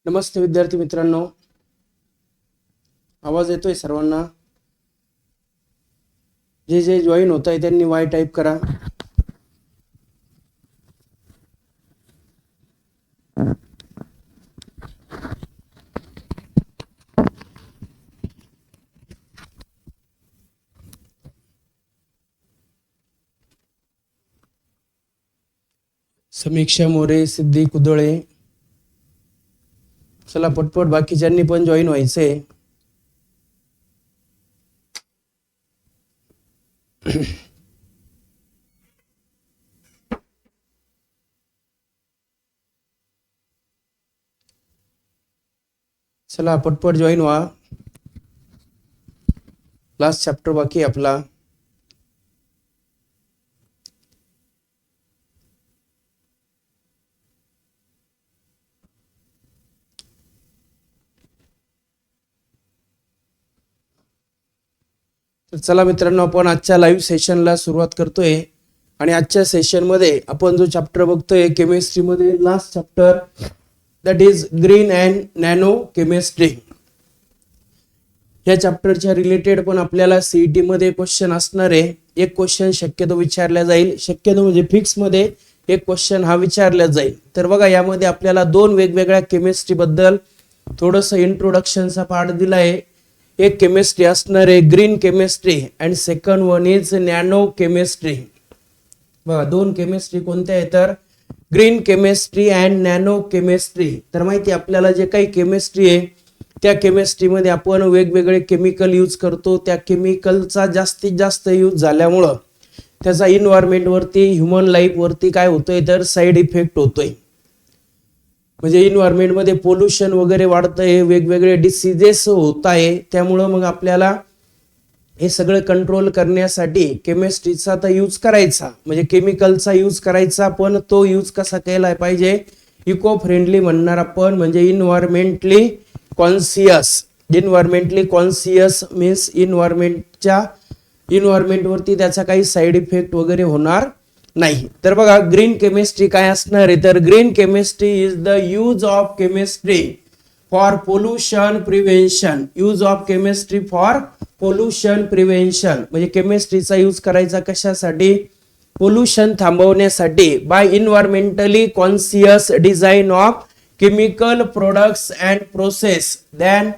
नमस्ते विद्यार्थी मित्रांनो, आवाज येतोय सर्वांना? जे जे जॉईन होत आहे त्यांनी वाय टाईप करा. समीक्षा मोरे, सिद्धी कुदळे, चला पटपट बाकीच्यांनी पण जॉईन व्हायचंय. चला पटपट जॉईन व्हा. लास्ट चॅप्टर बाकी आपला. तर चला मित्रांनो, आपण आजच्या लाईव्ह सेशनला सुरुवात करतोय. आणि आजच्या सेशन मध्ये आपण जो चॅप्टर बघतोय केमिस्ट्री मध्ये last chapter, that is green and nano chemistry. या चॅप्टरच्या रिलेटेड पण आपल्याला सीईटी मध्ये क्वेश्चन असणार आहे. एक क्वेश्चन शक्यतो विचारला जाईल, शक्यतो म्हणजे फिक्स मध्ये एक क्वेश्चन हा विचारला जाईल. तर बघा, यामध्ये आपल्याला दोन वेगवेगळ्या केमिस्ट्री बद्दल थोडंसं इंट्रोडक्शनचा पार्ट दिलाय. एक केमिस्ट्री असणार आहे green chemistry and second one is nano chemistry. बघा, दोन केमिस्ट्री कोणत्या आहेत तर green chemistry and nano chemistry. तर माहिती आपल्याला जे काही केमिस्ट्री आहे त्या केमिस्ट्रीमध्ये आपण वेगवेगळे केमिकल यूज करतो. त्या केमिकलचा जास्तीत जास्त यूज झाल्यामुळं त्याचा इन्व्हायरमेंट वरती, ह्युमन लाईफ वरती काय होतोय तर साईड इफेक्ट होतोय. म्हणजे इन्व्हायरमेंट मध्ये पोल्युशन वगैरे वाढतंय, वेगवेगळे डिसीजेस होत आहे. त्यामुळं मग आपल्याला हे सगळं कंट्रोल करण्यासाठी केमिस्ट्रीचा तर यूज करायचा, म्हणजे केमिकलचा यूज करायचा. पण तो यूज कसा केला पाहिजे, इको फ्रेंडली म्हणणार आपण, म्हणजे इन्व्हायरमेंटली कॉन्शियस. इन्व्हायरमेंटली कॉन्शियस मीन्स इन्व्हायरमेंट वरती त्याचा काही साईड इफेक्ट वगैरे होणार नाही. तर बघा, ग्रीन केमिस्ट्री काय असणार आहे तर green chemistry is the use of chemistry for pollution prevention. Use of chemistry for pollution prevention म्हणजे केमिस्ट्रीचा यूज करायचा कशासाठी, पोल्युशन थांबवण्यासाठी. By environmentally conscious design of chemical products and process, then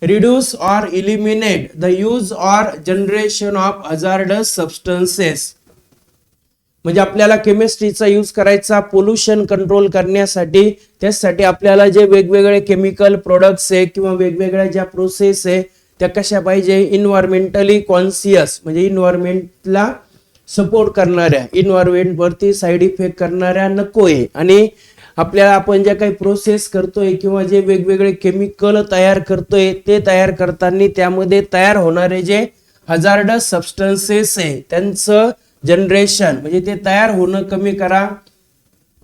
reduce or eliminate the use or generation of hazardous substances. म्हणजे आपल्याला केमिस्ट्रीचा use करायचा pollution control करण्यासाठी. त्यासाठी आपल्याला जे वेगवेगळे केमिकल प्रोडक्ट्स आहे किंवा वेगवेगळ्या ज्या प्रोसेस आहे त्या कशा पाहिजे, इन्व्हायरमेंटली कॉन्शियस म्हणजे इन्व्हायरमेंटला सपोर्ट करणाऱ्या, इन्व्हायरमेंट वरती साईड इफेक्ट करणाऱ्या नकोय. आणि आपल्याला आपण जे काही प्रोसेस करतोय किंवा जे वेगवेगळे केमिकल तयार करतोय ते तयार करताना त्यामध्ये तयार होणारे जे हजार्डस सबस्टन्सेस आहे त्यांचं जनरेशन म्हणजे ते तयार होणं कमी करा,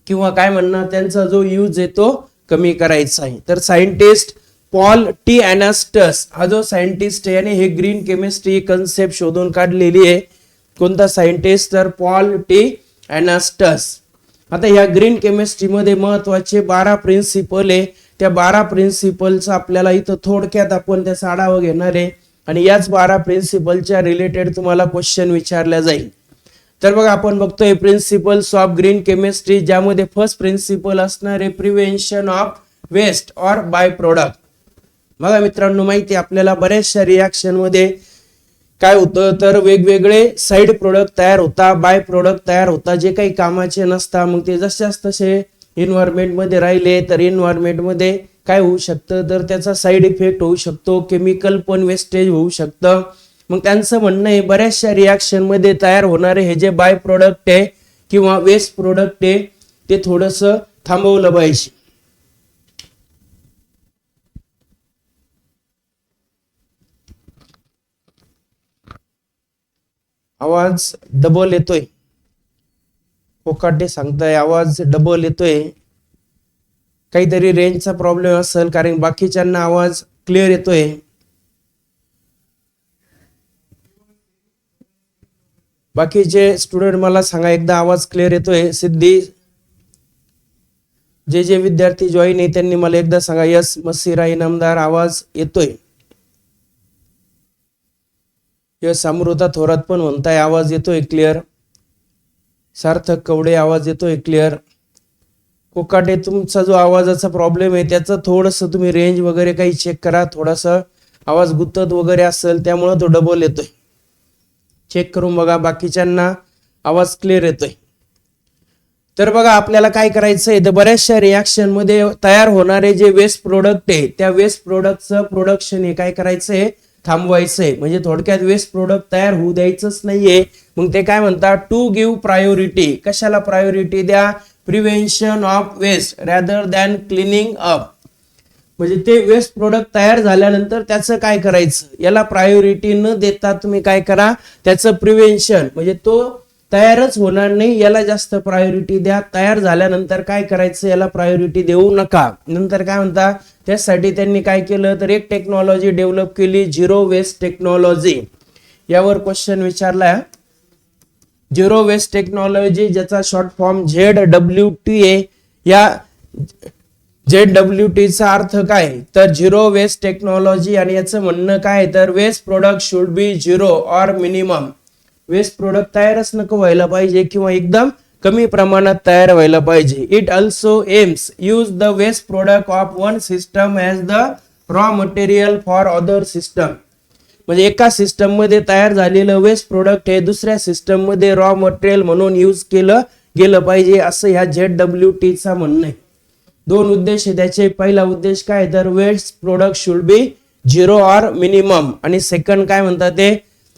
किंवा काय म्हणणार त्यांचा जो यूज आहे तो कमी करायचा आहे. तर सायंटिस्ट पॉल टी अॅनास्टस हा जो सायंटिस्ट आहे याने हे ग्रीन केमिस्ट्री कन्सेप्ट शोधून काढलेली आहे. कोणता सायंटिस्ट तर पॉल टी अॅनास्टस. आता या ग्रीन केमिस्ट्रीमध्ये महत्वाचे 12 प्रिन्सिपल आहे. त्या 12 प्रिन्सिपलचा आपल्याला इथं थोडक्यात आपण त्याचा आढावा घेणार आहे आणि याच 12 प्रिन्सिपलच्या रिलेटेड तुम्हाला क्वेश्चन विचारला जाईल. तर बघा, आपण बघतोय प्रिन्सिपल्स ऑफ ग्रीन केमिस्ट्री, ज्यामध्ये फर्स्ट प्रिन्सिपल असणार आहे prevention of waste or by product. बघा मित्रांनो, माहिती आपल्याला बऱ्याचशा रिॲक्शन मध्ये काय होतं तर वेगवेगळे साईड प्रोडक्ट तयार होता, बाय प्रोडक्ट तयार होता, जे काही कामाचे नसता. मग ते जशाच तसे इन्व्हायरमेंट मध्ये राहिले तर इन्व्हायरमेंट मध्ये काय होऊ शकतं तर त्याचा साईड इफेक्ट होऊ शकतो, केमिकल पण वेस्टेज होऊ शकतं. मग त्यांचं म्हणणं आहे बऱ्याचशा रिॲक्शन मध्ये तयार होणारे हे जे बाय प्रोडक्ट आहे किंवा वेस्ट प्रोडक्ट आहे ते थोडंसं थांबवलं पाहिजे. आवाज डबल येतोय, कोकाटे सांगताय आवाज डबल येतोय. काहीतरी रेंजचा प्रॉब्लेम असेल, कारण बाकीच्यांना आवाज क्लिअर येतोय. बाकीचे स्टुडंट मला सांगा एकदा आवाज क्लिअर येतोय. सिद्धी जे विद्यार्थी जॉईन आहे त्यांनी मला एकदा सांगा. यस मसिरा इनामदार आवाज येतोय. यस अमृता थोरात पण म्हणताय आवाज येतोय क्लिअर. सार्थक कवडे आवाज येतोय क्लिअर. कोकाटे तुमचा जो आवाजाचा प्रॉब्लेम आहे त्याचं थोडंसं तुम्ही रेंज वगैरे काही चेक करा. थोडासा आवाज गुंतत वगैरे असेल त्यामुळे तो डबल येतोय. चेक करून बघा. बाकीच्यांना आवाज क्लिअर येतोय. तर बघा आपल्याला काय करायचं आहे तर बऱ्याचशा रिॲक्शन मध्ये तयार होणारे जे वेस्ट प्रोडक्ट आहे त्या वेस्ट प्रोडक्टचं प्रोडक्शन हे काय करायचंय थांबवायचंय. म्हणजे थोडक्यात वेस्ट प्रोडक्ट तयार होऊ द्यायचंच नाहीये. मग ते काय म्हणतात टू गिव्ह प्रायोरिटी. कशाला प्रायोरिटी द्या. Prevention of waste rather than cleaning up. म्हणजे ते वेस्ट प्रोडक्ट तयार झाल्यानंतर त्याचं काय करायचं याला प्रायोरिटी न देता तुम्ही काय करा त्याचं प्रिव्हेन्शन म्हणजे तो तयारच होणार नाही याला जास्त प्रायोरिटी द्या. तयार झाल्यानंतर काय करायचं याला प्रायोरिटी देऊ नका. नंतर काय म्हणता त्यासाठी त्यांनी काय केलं तर एक टेक्नॉलॉजी डेव्हलप केली झिरो वेस्ट टेक्नॉलॉजी. यावर क्वेश्चन विचारलाय. झिरो वेस्ट टेक्नॉलॉजी ज्याचा शॉर्ट फॉर्म ZWT आहे. या ZWT चा अर्थ काय तर झिरो वेस्ट टेक्नॉलॉजी आणि याचं म्हणणं काय तर waste product should be zero or minimum. Waste product तयारच नको व्हायला पाहिजे किंवा एकदम कमी प्रमाणात तयार व्हायला पाहिजे. It also aims use the waste product of one system as the raw material for other system. म्हणजे एका सिस्टम मध्ये तयार झालेलं वेस्ट प्रोडक्ट हे दुसऱ्या सिस्टम मध्ये रॉ मटेरियल म्हणून यूज केलं गेलं पाहिजे असं ह्या ZWT चा म्हणणं आहे. दोन उद्देश आहे त्याचे. पहिला उद्देश काय तर waste product should be zero or minimum आणि सेकंड काय म्हणतात ते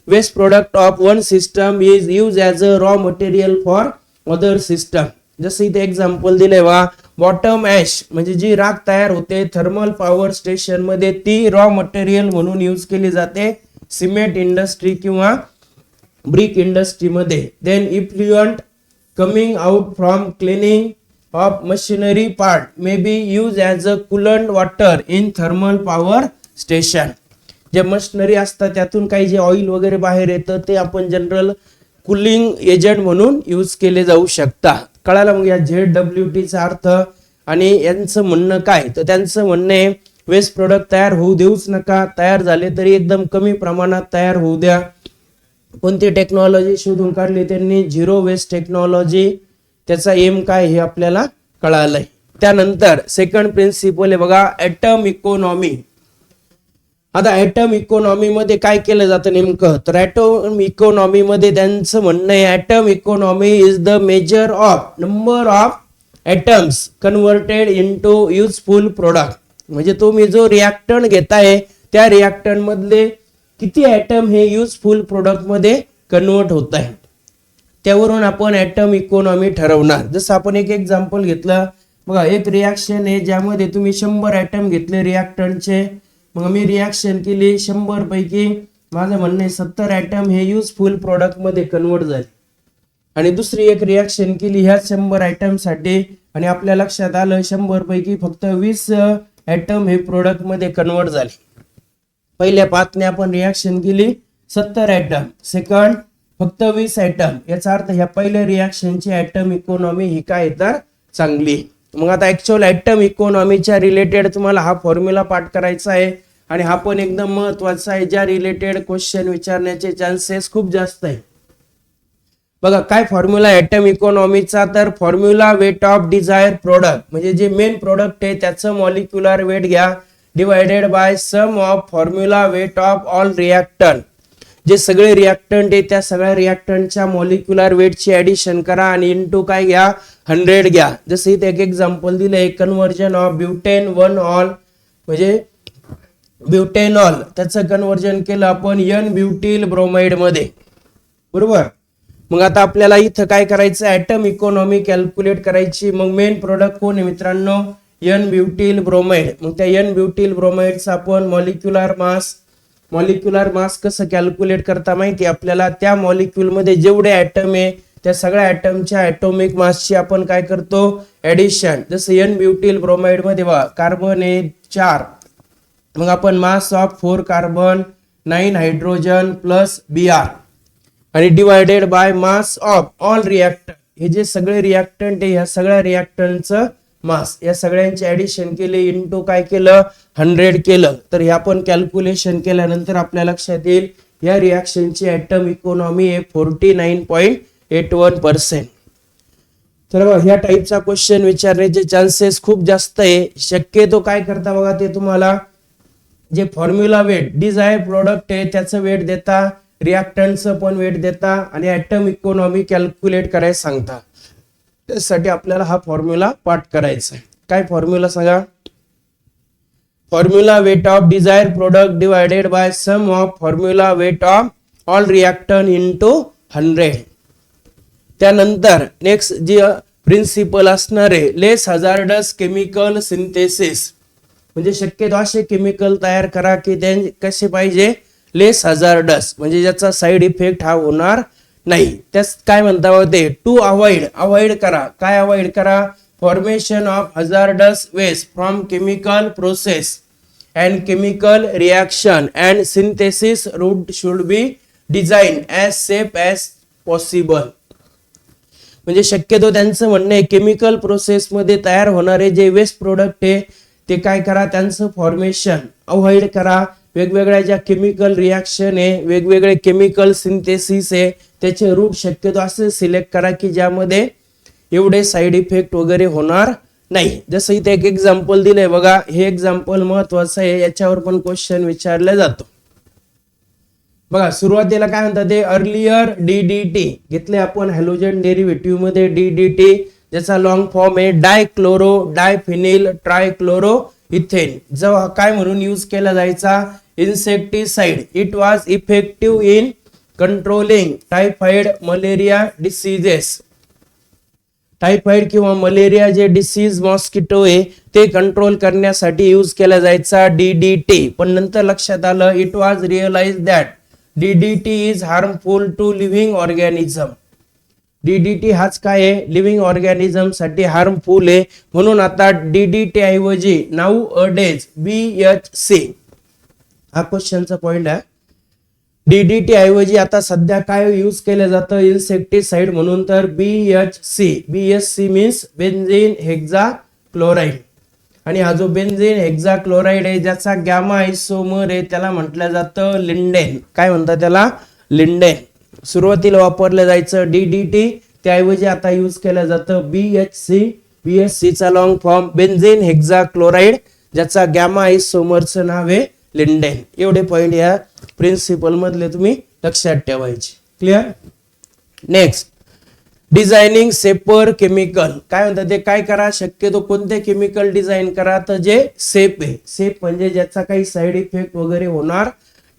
waste product of one system is use as a raw material for other system. जसं इथे एक्झाम्पल दिलंय वा बॉटम ॲश म्हणजे जी राख तयार होते थर्मल पॉवर स्टेशन मध्ये ती रॉ मटेरियल म्हणून यूज केली जाते सिमेंट इंडस्ट्री किंवा ब्रिक इंडस्ट्री मध्ये. Then effluent coming out from cleaning of machinery part may be use as a coolant water in thermal power station. जे मशिनरी असतात त्यातून काही जे ऑइल वगैरे बाहेर येतं ते आपण जनरल कूलिंग एजंट म्हणून यूज केले जाऊ शकतात. कळालं मग या ZWT चा अर्थ आणि यांचं म्हणणं काय तर त्यांचं म्हणणं आहे वेस्ट प्रोडक्ट तयार होऊ देऊच नका. तयार झाले तरी एकदम कमी प्रमाणात तयार होऊ द्या. कोणती टेक्नॉलॉजी शोधून काढली त्यांनी झिरो वेस्ट टेक्नॉलॉजी. त्याचा एम काय हे आपल्याला कळालंय. त्यानंतर सेकंड प्रिन्सिपल आहे बघा ॲटम इकॉनॉमी. आता ॲटम इकॉनॉमी मध्ये काय केलं जातं नेमकं तर ॲटम इकॉनॉमी मध्ये त्यांचं म्हणणं आहे atom economy is the measure of number of atoms converted into useful product. म्हणजे तुम्ही जो रिॲक्टंट घेताय त्या रिॲक्टंट मधले किती ॲटम हे युजफुल प्रोडक्ट मध्ये कन्वर्ट होत आहे त्यावरून आपण ॲटम इकॉनॉमी ठरवणार. जसं आपण एक एक्झाम्पल घेतलं बघा एक रिॲक्शन आहे ज्यामध्ये तुम्ही 100 ॲटम घेतले रिॲक्टंटचे. मग मी रिॲक्शन केली 100 पैकी माझं म्हणणं 70 ॲटम हे युजफुल प्रोडक्ट मध्ये कन्वर्ट झाले आणि दुसरी एक रिॲक्शन केली ह्या 100 ॲटम साठी आणि आपल्या लक्षात आलं 100 पैकी फक्त 20 ॲटम हे प्रोडक्ट मध्ये कन्वर्ट झाले. पहिल्या पातने आपण रिॲक्शन केली 70 ॲटम सेकंड फक्त 20 ॲटम. याचा अर्थ ह्या पहिल्या रिॲक्शनची ॲटम इकॉनॉमी ही काय तर चांगली. मग आता ऍक्च्युअल ॲटम इकॉनॉमीच्या रिलेटेड तुम्हाला हा फॉर्म्युला पाठ करायचा आहे आणि हा पण एकदम महत्वाचा आहे ज्या रिलेटेड क्वेश्चन विचारण्याचे चान्सेस खूप जास्त आहे. बघा काय फॉर्म्युला ॲटम इकॉनॉमीचा तर formula weight of desire product म्हणजे जे मेन प्रोडक्ट आहे त्याचं मॉलिक्युलर वेट घ्या divided by sum of formula weight of all reactant. जे सगळे रिॲक्टंट आहे त्या सगळ्या रिॲक्टंटच्या मॉलिक्युलर वेटची ऍडिशन करा आणि इनटू काय घ्या 100 घ्या. जसं इथे एक एक्झाम्पल दिलंय कन्व्हर्जन ऑफ ब्युटेन 1 ऑल म्हणजे ब्युटेनॉल त्याचं कन्व्हर्जन केलं आपण N ब्युटिल ब्रोमाइड मध्ये बरोबर. मग आता आपल्याला इथं काय करायचं ॲटम इकॉनॉमी कॅल्क्युलेट करायची. मग मेन प्रोडक्ट कोण आहे मित्रांनो N ब्युटिल ब्रोमाइड. मग त्या N ब्युटिल ब्रोमाइडचा आपण मॉलिक्युलर मास कसं कॅल्क्युलेट करता माहिती आपल्याला त्या मॉलिक्युल मध्ये जेवढे ॲटम आहे त्या सगळ्या ॲटमच्या ॲटॉमिक मासची आपण काय करतो ऍडिशन. जसं N ब्युटिल ब्रोमाइड मध्ये बघा कार्बन आहे 4 मग आपण mass of 4 carbon 9 hydrogen plus Br आणि divided by mass of all reactant. हे जे सगळे रिॲक्टंट आहे ह्या सगळ्या रिॲक्टंटचं मास, या सगळ्यांचे ऍडिशन केले इंटू काय केलं 100 केलं, तर हे आपण कॅल्क्युलेशन केल्यानंतर आपल्या लक्षात येईल या रिॲक्शनची ऍटम इकॉनॉमी आहे 49.81%. तर बघा ह्या टाईपचा क्वेश्चन विचारण्याचे चान्सेस खूप जास्त आहे. शक्यतो काय करता बघा, ते तुम्हाला जे फॉर्म्युला वेट डिझायर प्रोडक्ट आहे त्याचं वेट देता, रिॲक्टंटचं पण वेट देता आणि ऍटम इकॉनॉमी कॅल्क्युलेट करायला सांगता. त्यासाठी आपल्याला हा फॉर्म्युला पाठ करायचा आहे. काय फॉर्म्युला सांगा? Formula weight of desire product divided by sum of formula weight of all reactant into 100. त्यानंतर नेक्स्ट जी प्रिन्सिपल असणार आहे लेस हजार्डस केमिकल सिंथेसिस, म्हणजे शक्यतो असे केमिकल तयार करा की ते कसे पाहिजे लेस हजार्डस, म्हणजे ज्याचा साइड इफेक्ट हा होणार नाही. त्यास काय म्हणता होते टू अवॉइड करा. काय अवॉइड करा? Formation of hazardous waste from chemical process and chemical reaction and synthesis route should be design as safe as possible. म्हणजे शक्यतो त्यांचं म्हणणं आहे केमिकल प्रोसेस मध्ये तयार होणारे जे वेस्ट प्रोडक्ट आहे ते काय करा, त्यांचं फॉर्मेशन अवॉइड करा. वेगवेगळ्या ज्या केमिकल रिॲक्शन आहे, वेगवेगळे केमिकल सिंथेसिस आहे, त्याचे रूट शक्यतो असे सिलेक्ट करा की ज्यामध्ये एवढे साइड इफेक्ट वगैरे होणार नाही. जसं इथे एक एक्झाम्पल दिलंय बघा, हे एक्झाम्पल महत्वाचं आहे, याच्यावर पण क्वेश्चन विचारला जातो. बघा सुरुवातीला काय म्हणतात ते अर्लियर DDT घेतले आपण हॅलोजन डेरिव्हेटिव्ह मध्ये DDT, ज्याचा लॉंग फॉर्म आहे डायक्लोरो डायफिनिल ट्रायक्लोरो इथेन. जेव्हा काय म्हणून यूज केला जायचा insecticide. It was effective in controlling typhoid malaria diseases. Typhoid किंवा मलेरिया जे डिसीज मॉस्किटो आहे ते कंट्रोल करण्यासाठी यूज केला जायचा DDT. पण नंतर लक्षात आलं it was realise that DDT is harmful to living organism. DDT हाच काय आहे लिव्हिंग ऑर्गॅनिझम साठी हार्मफुल आहे, म्हणून आता DDT ऐवजी नाऊ अडेज BHC. हा क्वेश्चनचा पॉइंट आहे. DDT ऐवजी आता सध्या काय यूज केलं जातं इन्सेक्टिसाइड म्हणून, तर BHC. BHC means benzene hexa chloride. आणि हा जो बेन्झीन हेक्झा क्लोराइड आहे ज्याचा गॅमा आयसोमर आहे त्याला म्हटलं जातं लिंडेन. काय म्हणतात त्याला? लिंडेन. सुरुवातीला वापरलं जायचं DDT, त्याऐवजी आता यूज केलं जातं BHC. BHC चा long form benzene hexa chloride, ज्याचा गॅमा आयसोमरचं नाव आहे लिंडेन. एवढे पॉइंट या प्रिन्सिपल मधले तुम्ही लक्षात ठेवायचे. Clear? Next designing safer chemical. काय म्हणतात ते काय करा, शक्यतो कोणते केमिकल डिझाईन करा तर जे सेफ आहे. सेफ म्हणजे ज्याचा काही साइड इफेक्ट वगैरे होणार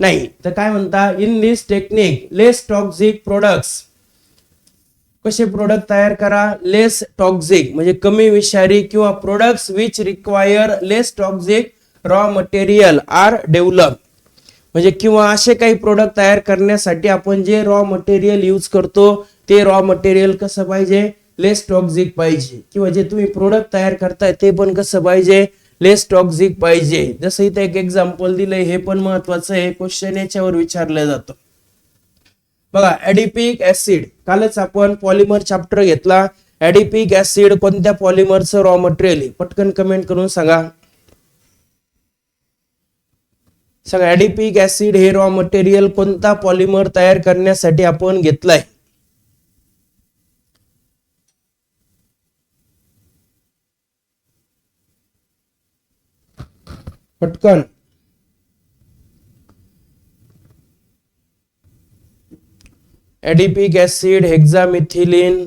नाही. तर काय म्हणता in this technique less toxic products. कसे प्रोडक्ट तयार करा लेस टॉक्सिक म्हणजे कमी विषारी, किंवा products which require less toxic raw material are develop. म्हणजे किंवा असे काही प्रोडक्ट तयार करण्यासाठी आपण जे रॉ मटेरियल यूज करतो ते रॉ मटेरियल कसं पाहिजे लेस टॉक्सिक पाहिजे, किंवा जे तुम्ही प्रोडक्ट तयार करताय ते पण कसं पाहिजे लेस टॉक्सिक पाहिजे. जसं इथे एक एक्झाम्पल दिलंय, हे पण महत्वाचं आहे, क्वेश्चन याच्यावर विचारलं जातं. बघा ऍडिपिक ऍसिड, कालच आपण पॉलिमर चॅप्टर घेतला. ऍडिपिक ऍसिड कोणत्या पॉलिमरचं रॉ मटेरियल? पटकन कमेंट करून सांगा. सांगा ऍडिपिक ऍसिड हे रॉ मटेरियल कोणता पॉलिमर तयार करण्यासाठी आपण घेतलाय? पटकन. ऍडिपिक ऍसिड, हेक्सामिथिलीन,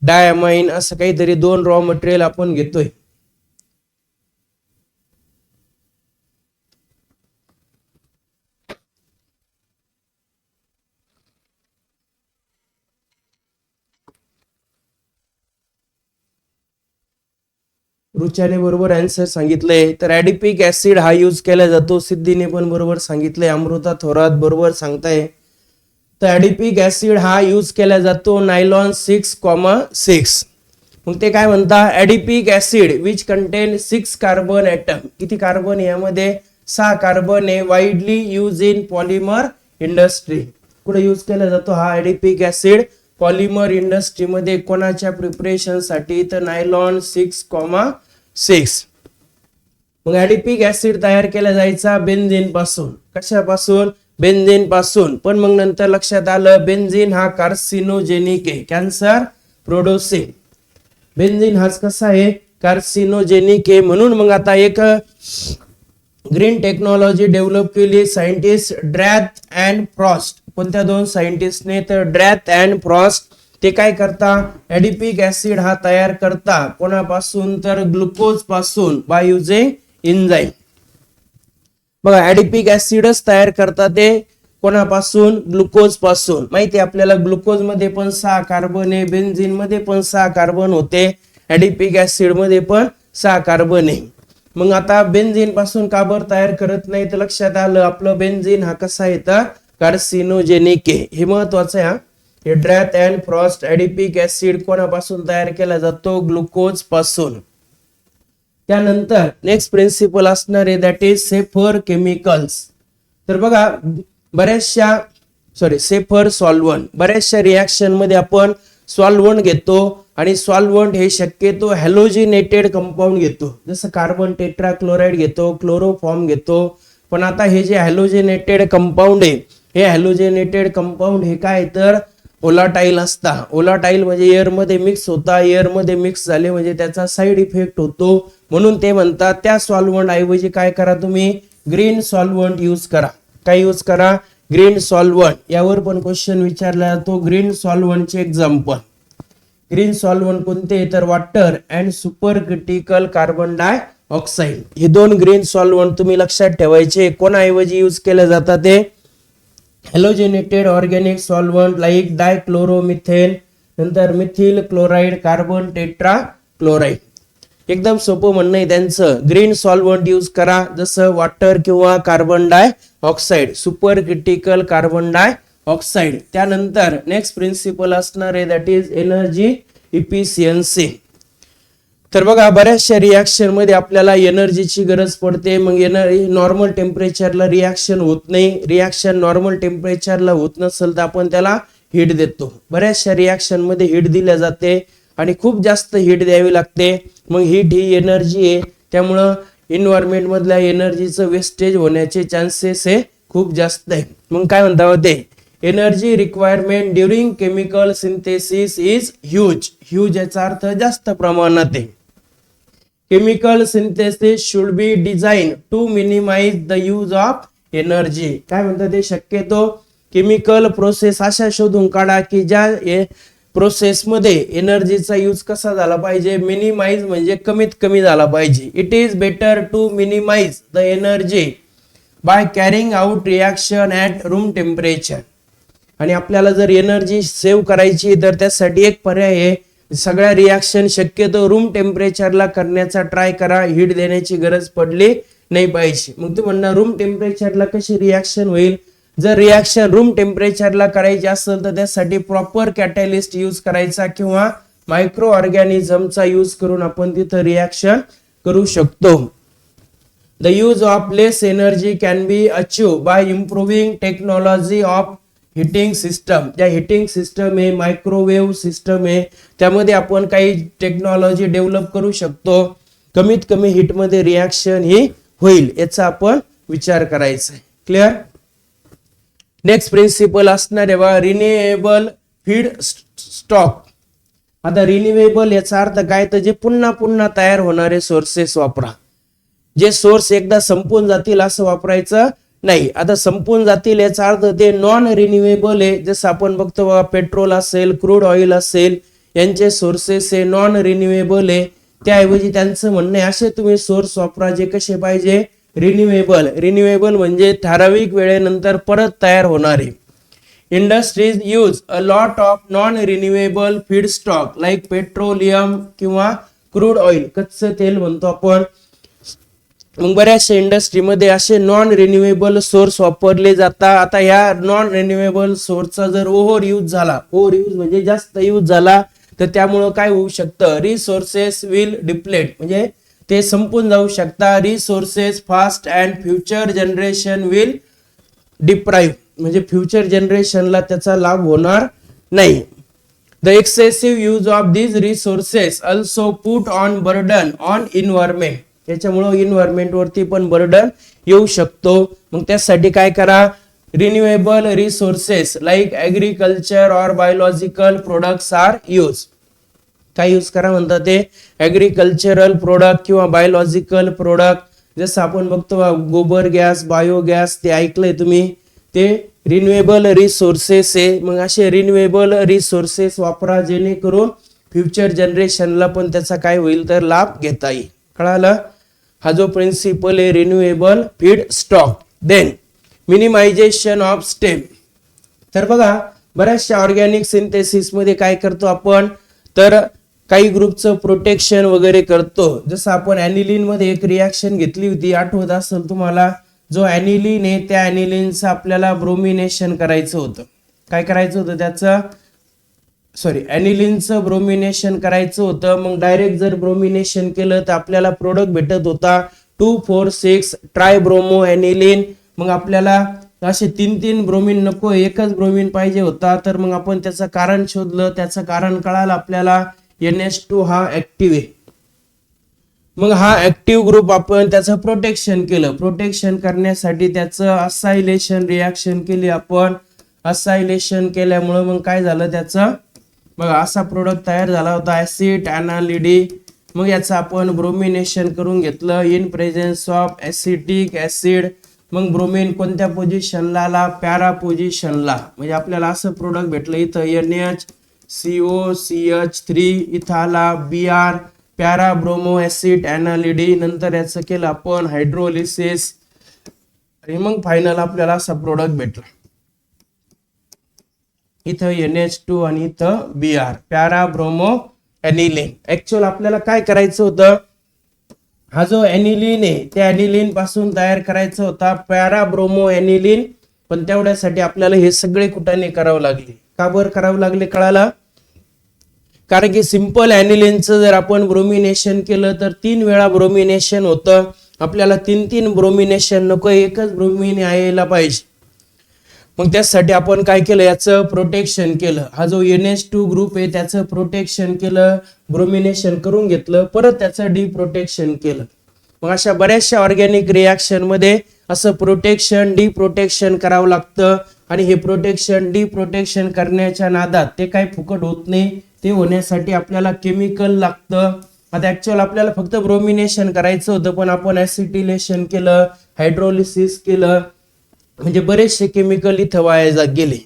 डायमाइन असं काहीतरी दोन रॉ मटेरियल आपण घेतोय. रुचाने बरोबर आन्सर सांगितलंय. तर ऍडिपिक ऍसिड हा यूज केला जातो. सिद्धीने पण बरोबर सांगितलंय. अमृता थोरात बरोबर सांगताय. तर ऍडिपिक ऍसिड हा यूज केला जातो नायलॉन 6,6. मग ते काय म्हणता adipic acid which contain 6 carbon atom. किती कार्बन? यामध्ये 6 कार्बन आहे. Widely use in polymer industry. कुठे यूज केला जातो हा ऍडिपिक ऍसिड? पॉलिमर इंडस्ट्री मध्ये. कोणाच्या प्रिपरेशन साठी? तर नायलॉन 6,6 6. मग ऍडिपिक ऍसिड तयार केला जायचा बेन्झीन पासून. कशापासून? बेन्झीन पासून. पण मग नंतर लक्षात आलं बेन्झीन हा कार्सिनोजेनिक आहे, कॅन्सर प्रोड्युसिंग. बेन्झीन हाच कसा आहे? कार्सिनोजेनिक आहे. म्हणून मग आता एक ग्रीन टेक्नॉलॉजी डेव्हलप केली सायंटिस्ट ड्रॅथ अँड फ्रॉस्ट. कोणत्या दोन सायंटिस्टने? तर ड्रॅथ अँड फ्रॉस्ट. ते काय करता? ऍडिपिक ऍसिड हा तयार करता. कोणापासून? तर ग्लुकोज पासून, बाय युजिंग एन्झाइम. बघा ऍडिपिक ऍसिडच तयार करतात ते कोणापासून? ग्लुकोज पासून. माहिती आपल्याला ग्लुकोज मध्ये पण 6 कार्बन आहे, बेन्झीन मध्ये पण 6 कार्बन होते, ऍडिपिक ऍसिड मध्ये पण 6 कार्बन आहे. मग आता बेन्झीन पासून का बरं तयार करत नाही? तर लक्षात आलं आपलं बेन्झीन हा कसा आहे? तर कार्सिनोजेनिक आहे. हे महत्वाचं आहे. हे ड्रॅथ अँड फ्रॉस्ट ऍडिपिक ऍसिड कोणापासून तयार केला जातो? ग्लुकोज पासून. त्यानंतर नेक्स्ट प्रिन्सिपल असणार आहे दॅट इज सेफर केमिकल्स. तर बघा सेफर सॉल्व्हंट. बऱ्याचशा रिएक्शन मध्ये आपण सॉल्व्हंट घेतो आणि सॉल्व्हंट हे शक्यतो हॅलोजिनेटेड कंपाऊंड घेतो. जसं कार्बन टेट्राक्लोराइड घेतो, क्लोरोफॉर्म घेतो. पण आता हे जे हॅलोजिनेटेड कंपाऊंड आहे, हे हॅलोजिनेटेड कंपाऊंड हे काय? तर ओलाटाईल असता. ओलाटाईल म्हणजे एअर मध्ये मिक्स होता. एअर मध्ये मिक्स झाले म्हणजे त्याचा साइड इफेक्ट होतो. म्हणून ते म्हणतात त्या सॉल्व्हंट ऐवजी काय करा? तुम्ही ग्रीन सॉल्व्हंट यूज करा. काय यूज करा? Green solvent. यावर पण क्वेश्चन विचारला जातो. ग्रीन सॉल्व्हंटचे एक्झाम्पल. ग्रीन सॉल्व्हंट कोणते? तर water and supercritical carbon dioxide. हे दोन ग्रीन सॉल्व्हंट तुम्ही लक्षात ठेवायचे. कोणाऐवजी यूज केले जातात? ते हॅलोजिनेटेड ऑर्गॅनिक सॉल्व्हंट लाईक डायक्लोरोमिथेन, नंतर मिथिल क्लोराइड, कार्बन टेट्राक्लोराइड. एकदम सोपं म्हणणं आहे त्यांचं. ग्रीन सॉल्व्हंट यूज करा जसं वॉटर किंवा carbon dioxide, super critical carbon dioxide. त्यानंतर नेक्स्ट प्रिन्सिपल असणार आहे दॅट इज एनर्जी इफिशियन्सी. तर बघा बऱ्याचशा रिॲक्शन मध्ये आपल्याला एनर्जीची गरज पडते. मग एनर्जी नॉर्मल टेम्परेचरला रिॲक्शन होत नाही. रिॲक्शन नॉर्मल टेम्परेचरला होत नसेल तर आपण त्याला हीट देतो. बऱ्याचशा रिॲक्शन मध्ये हीट दिल्या जाते आणि खूप जास्त हीट द्यावी लागते. मग हीट ही एनर्जी आहे, त्यामुळं एन्व्हायरमेंट मधल्या एनर्जीचं वेस्टेज होण्याचे चान्सेस हे खूप जास्त आहे. मग काय म्हणता होते? Energy requirement during chemical synthesis is huge. Huge याचा अर्थ जास्त प्रमाणात आहे. Chemical synthesis should be design to minimise the use of energy. काय म्हणतात ते? शक्यतो केमिकल प्रोसेस अशा शोधून काढा की ज्या प्रोसेस मध्ये एनर्जीचा यूज कसा झाला पाहिजे? मिनिमाइज म्हणजे कमीत कमी झाला पाहिजे. It is better to minimise the energy by carrying out reaction at room temperature. आणि आपल्याला जर एनर्जी सेव्ह करायची तर त्यासाठी एक पर्याय आहे, सगळ्या रिॲक्शन शक्यतो रूम टेम्परेचरला करण्याचा ट्राय करा. हीट देण्याची गरज पडली नाही पाहिजे. मग तू म्हणणार रूम टेम्परेचरला कशी रिॲक्शन होईल? जर रिॲक्शन रूम टेम्परेचरला करायची असेल तर त्यासाठी प्रॉपर कॅटॅलिस्ट यूज करायचा किंवा मायक्रो ऑर्गॅनिझमचा यूज करून आपण तिथं रिॲक्शन करू शकतो. The use of less energy can be achieve by improving technology of heating system. ज्या हिटिंग सिस्टम आहे, मायक्रोवेव्ह सिस्टम आहे, त्यामध्ये आपण काही टेक्नॉलॉजी डेव्हलप करू शकतो. कमीत कमी हिट मध्ये रिॲक्शन ही होईल याचा आपण विचार करायचा आहे. क्लिअर? नेक्स्ट प्रिन्सिपल असणार आहे बघा रिन्युएबल फीड स्टॉक. आता रिन्युएबल याचा अर्थ काय? तर जे पुन्हा पुन्हा तयार होणारे सोर्सेस वापरा. जे सोर्स एकदा संपून जातील असं वापरायचं नाही. आता संपून जातील याचा अर्थ ते नॉन रिन्युएबल आहे. जसं आपण बघतो बघा पेट्रोल असेल, क्रूड ऑइल असेल, यांचे सोर्सेस हे नॉन रिन्युएबल आहे. त्याऐवजी त्यांचं म्हणणं आहे असे तुम्ही सोर्स वापरा जे कसे पाहिजे? रिन्युएबल. रिन्युएबल म्हणजे ठराविक वेळेनंतर परत तयार होणारे. Industries use a lot of non renewable feed stock like petroleum किंवा क्रूड ऑइल, कच्चं तेल म्हणतो आपण. मग बऱ्याचशा इंडस्ट्रीमध्ये असे नॉन रिन्युएबल सोर्स वापरले जातात. आता या नॉन रिन्युएबल सोर्सचा जर ओव्हर यूज झाला, ओव्हर यूज म्हणजे जास्त यूज झाला, तर त्यामुळं काय होऊ शकतं? रिसोर्सेस विल डिप्लेट म्हणजे ते संपून जाऊ शकतात. Resources fast and future generation will deprive म्हणजे फ्युचर जनरेशनला त्याचा लाभ होणार नाही. The excessive use of these resources also put on burden on environment. त्याच्यामुळे इन्व्हायरमेंट वरती पण बर्डन येऊ शकतो. मग त्यासाठी काय करा, रिन्युएबल रिसोर्सेस लाईक ऍग्रिकल्चर और बायोलॉजिकल प्रोडक्ट्स आर यूज. काय यूज करा म्हणतात ते, ऍग्रिकल्चरल प्रोडक्ट किंवा बायोलॉजिकल प्रोडक्ट. जसं आपण बघतो गोबर गॅस, बायोगॅस, ते ऐकलंय तुम्ही, ते रिन्युएबल रिसोर्सेस आहे. मग असे रिन्युएबल रिसोर्सेस वापरा जेणेकरून फ्युचर जनरेशनला पण त्याचा काय होईल तर लाभ घेता येईल. कळालं? हा जो प्रिन्सिपल आहे renewable feed stock. Then minimisation of step. तर बघा बऱ्याचशा ऑर्गॅनिक सिंथेसिस मध्ये काय करतो आपण, तर काही ग्रुपचं प्रोटेक्शन वगैरे करतो. जसं आपण ॲनिलीन मध्ये एक रिॲक्शन घेतली होती, आठवत असेल तुम्हाला, जो ॲनिलीन आहे त्या ॲनिलीनचं आपल्याला ब्रोमिनेशन करायचं होतं. काय करायचं होतं त्याचं, ॲनिलीनचं ब्रोमिनेशन करायचं होतं. मग डायरेक्ट जर ब्रोमिनेशन केलं तर आपल्याला प्रोडक्ट भेटत होता 2,4,6 ट्रायब्रोमो ॲनिलीन. मग आपल्याला असे 3 ब्रोमीन नको, एकच ब्रोमीन पाहिजे होता. तर मग आपण त्याचं कारण शोधलं, त्याचं कारण कळालं आपल्याला, NH2 हा ऍक्टिव्ह आहे. मग हा ऍक्टिव्ह ग्रुप आपण त्याचं प्रोटेक्शन केलं. प्रोटेक्शन करण्यासाठी त्याचं असायलेशन रिॲक्शन केली आपण. असायलेशन केल्यामुळे मग काय झालं त्याचं, बघा असा प्रोडक्ट तयार झाला होता ऍसिड ॲनालिडी. मग याचं आपण ब्रोमिनेशन करून घेतलं in presence of acetic acid. मग ब्रोमीन कोणत्या पोझिशनला आला, पॅरा पोझिशनला. म्हणजे आपल्याला असं प्रोडक्ट भेटलं, इथं NHCOCH3, इथं आला Br पॅरा ब्रोमो ऍसिड ॲनालिडी. नंतर याचं केलं आपण हायड्रोलिसिस आणि मग फायनल आपल्याला असा प्रोडक्ट भेटला. इथं NH2 आणि इथं Br पॅरा ब्रोमो ॲनिलीन. ऍक्च्युअल आपल्याला काय करायचं होतं, हा जो ॲनिलीन आहे त्या ॲनिलीन पासून तयार करायचा होता पॅरा ब्रोमो ॲनिलीन. पण तेवढ्यासाठी आपल्याला हे सगळे कुटाणे करावं लागले. का बरं करावं लागले कळाला, कारण की सिंपल ॲनिलीनचं जर आपण ब्रोमिनेशन केलं तर 3 वेळा ब्रोमिनेशन होतं. आपल्याला 3 ब्रोमिनेशन नको, एकच ब्रोमिन यायला पाहिजे. मग त्यासाठी आपण काय केलं, याचं प्रोटेक्शन केलं. हा जो NH2 ग्रुप आहे त्याचं प्रोटेक्शन केलं, ब्रोमिनेशन करून घेतलं, परत त्याचं डिप्रोटेक्शन केलं. मग अशा बऱ्याचशा ऑर्गॅनिक रिॲक्शन मध्ये असं प्रोटेक्शन डिप्रोटेक्शन करावं लागतं. आणि हे प्रोटेक्शन डिप्रोटेक्शन करण्याच्या नादात ते काय फुकट होत नाही, ते होण्यासाठी आपल्याला केमिकल लागतं. आता ऍक्च्युअल आपल्याला फक्त ब्रोमिनेशन करायचं होतं, पण आपण ऍसिटिलेशन केलं, हायड्रोलिसिस केलं, म्हणजे बरेचसे केमिकल इथं वाया गेले.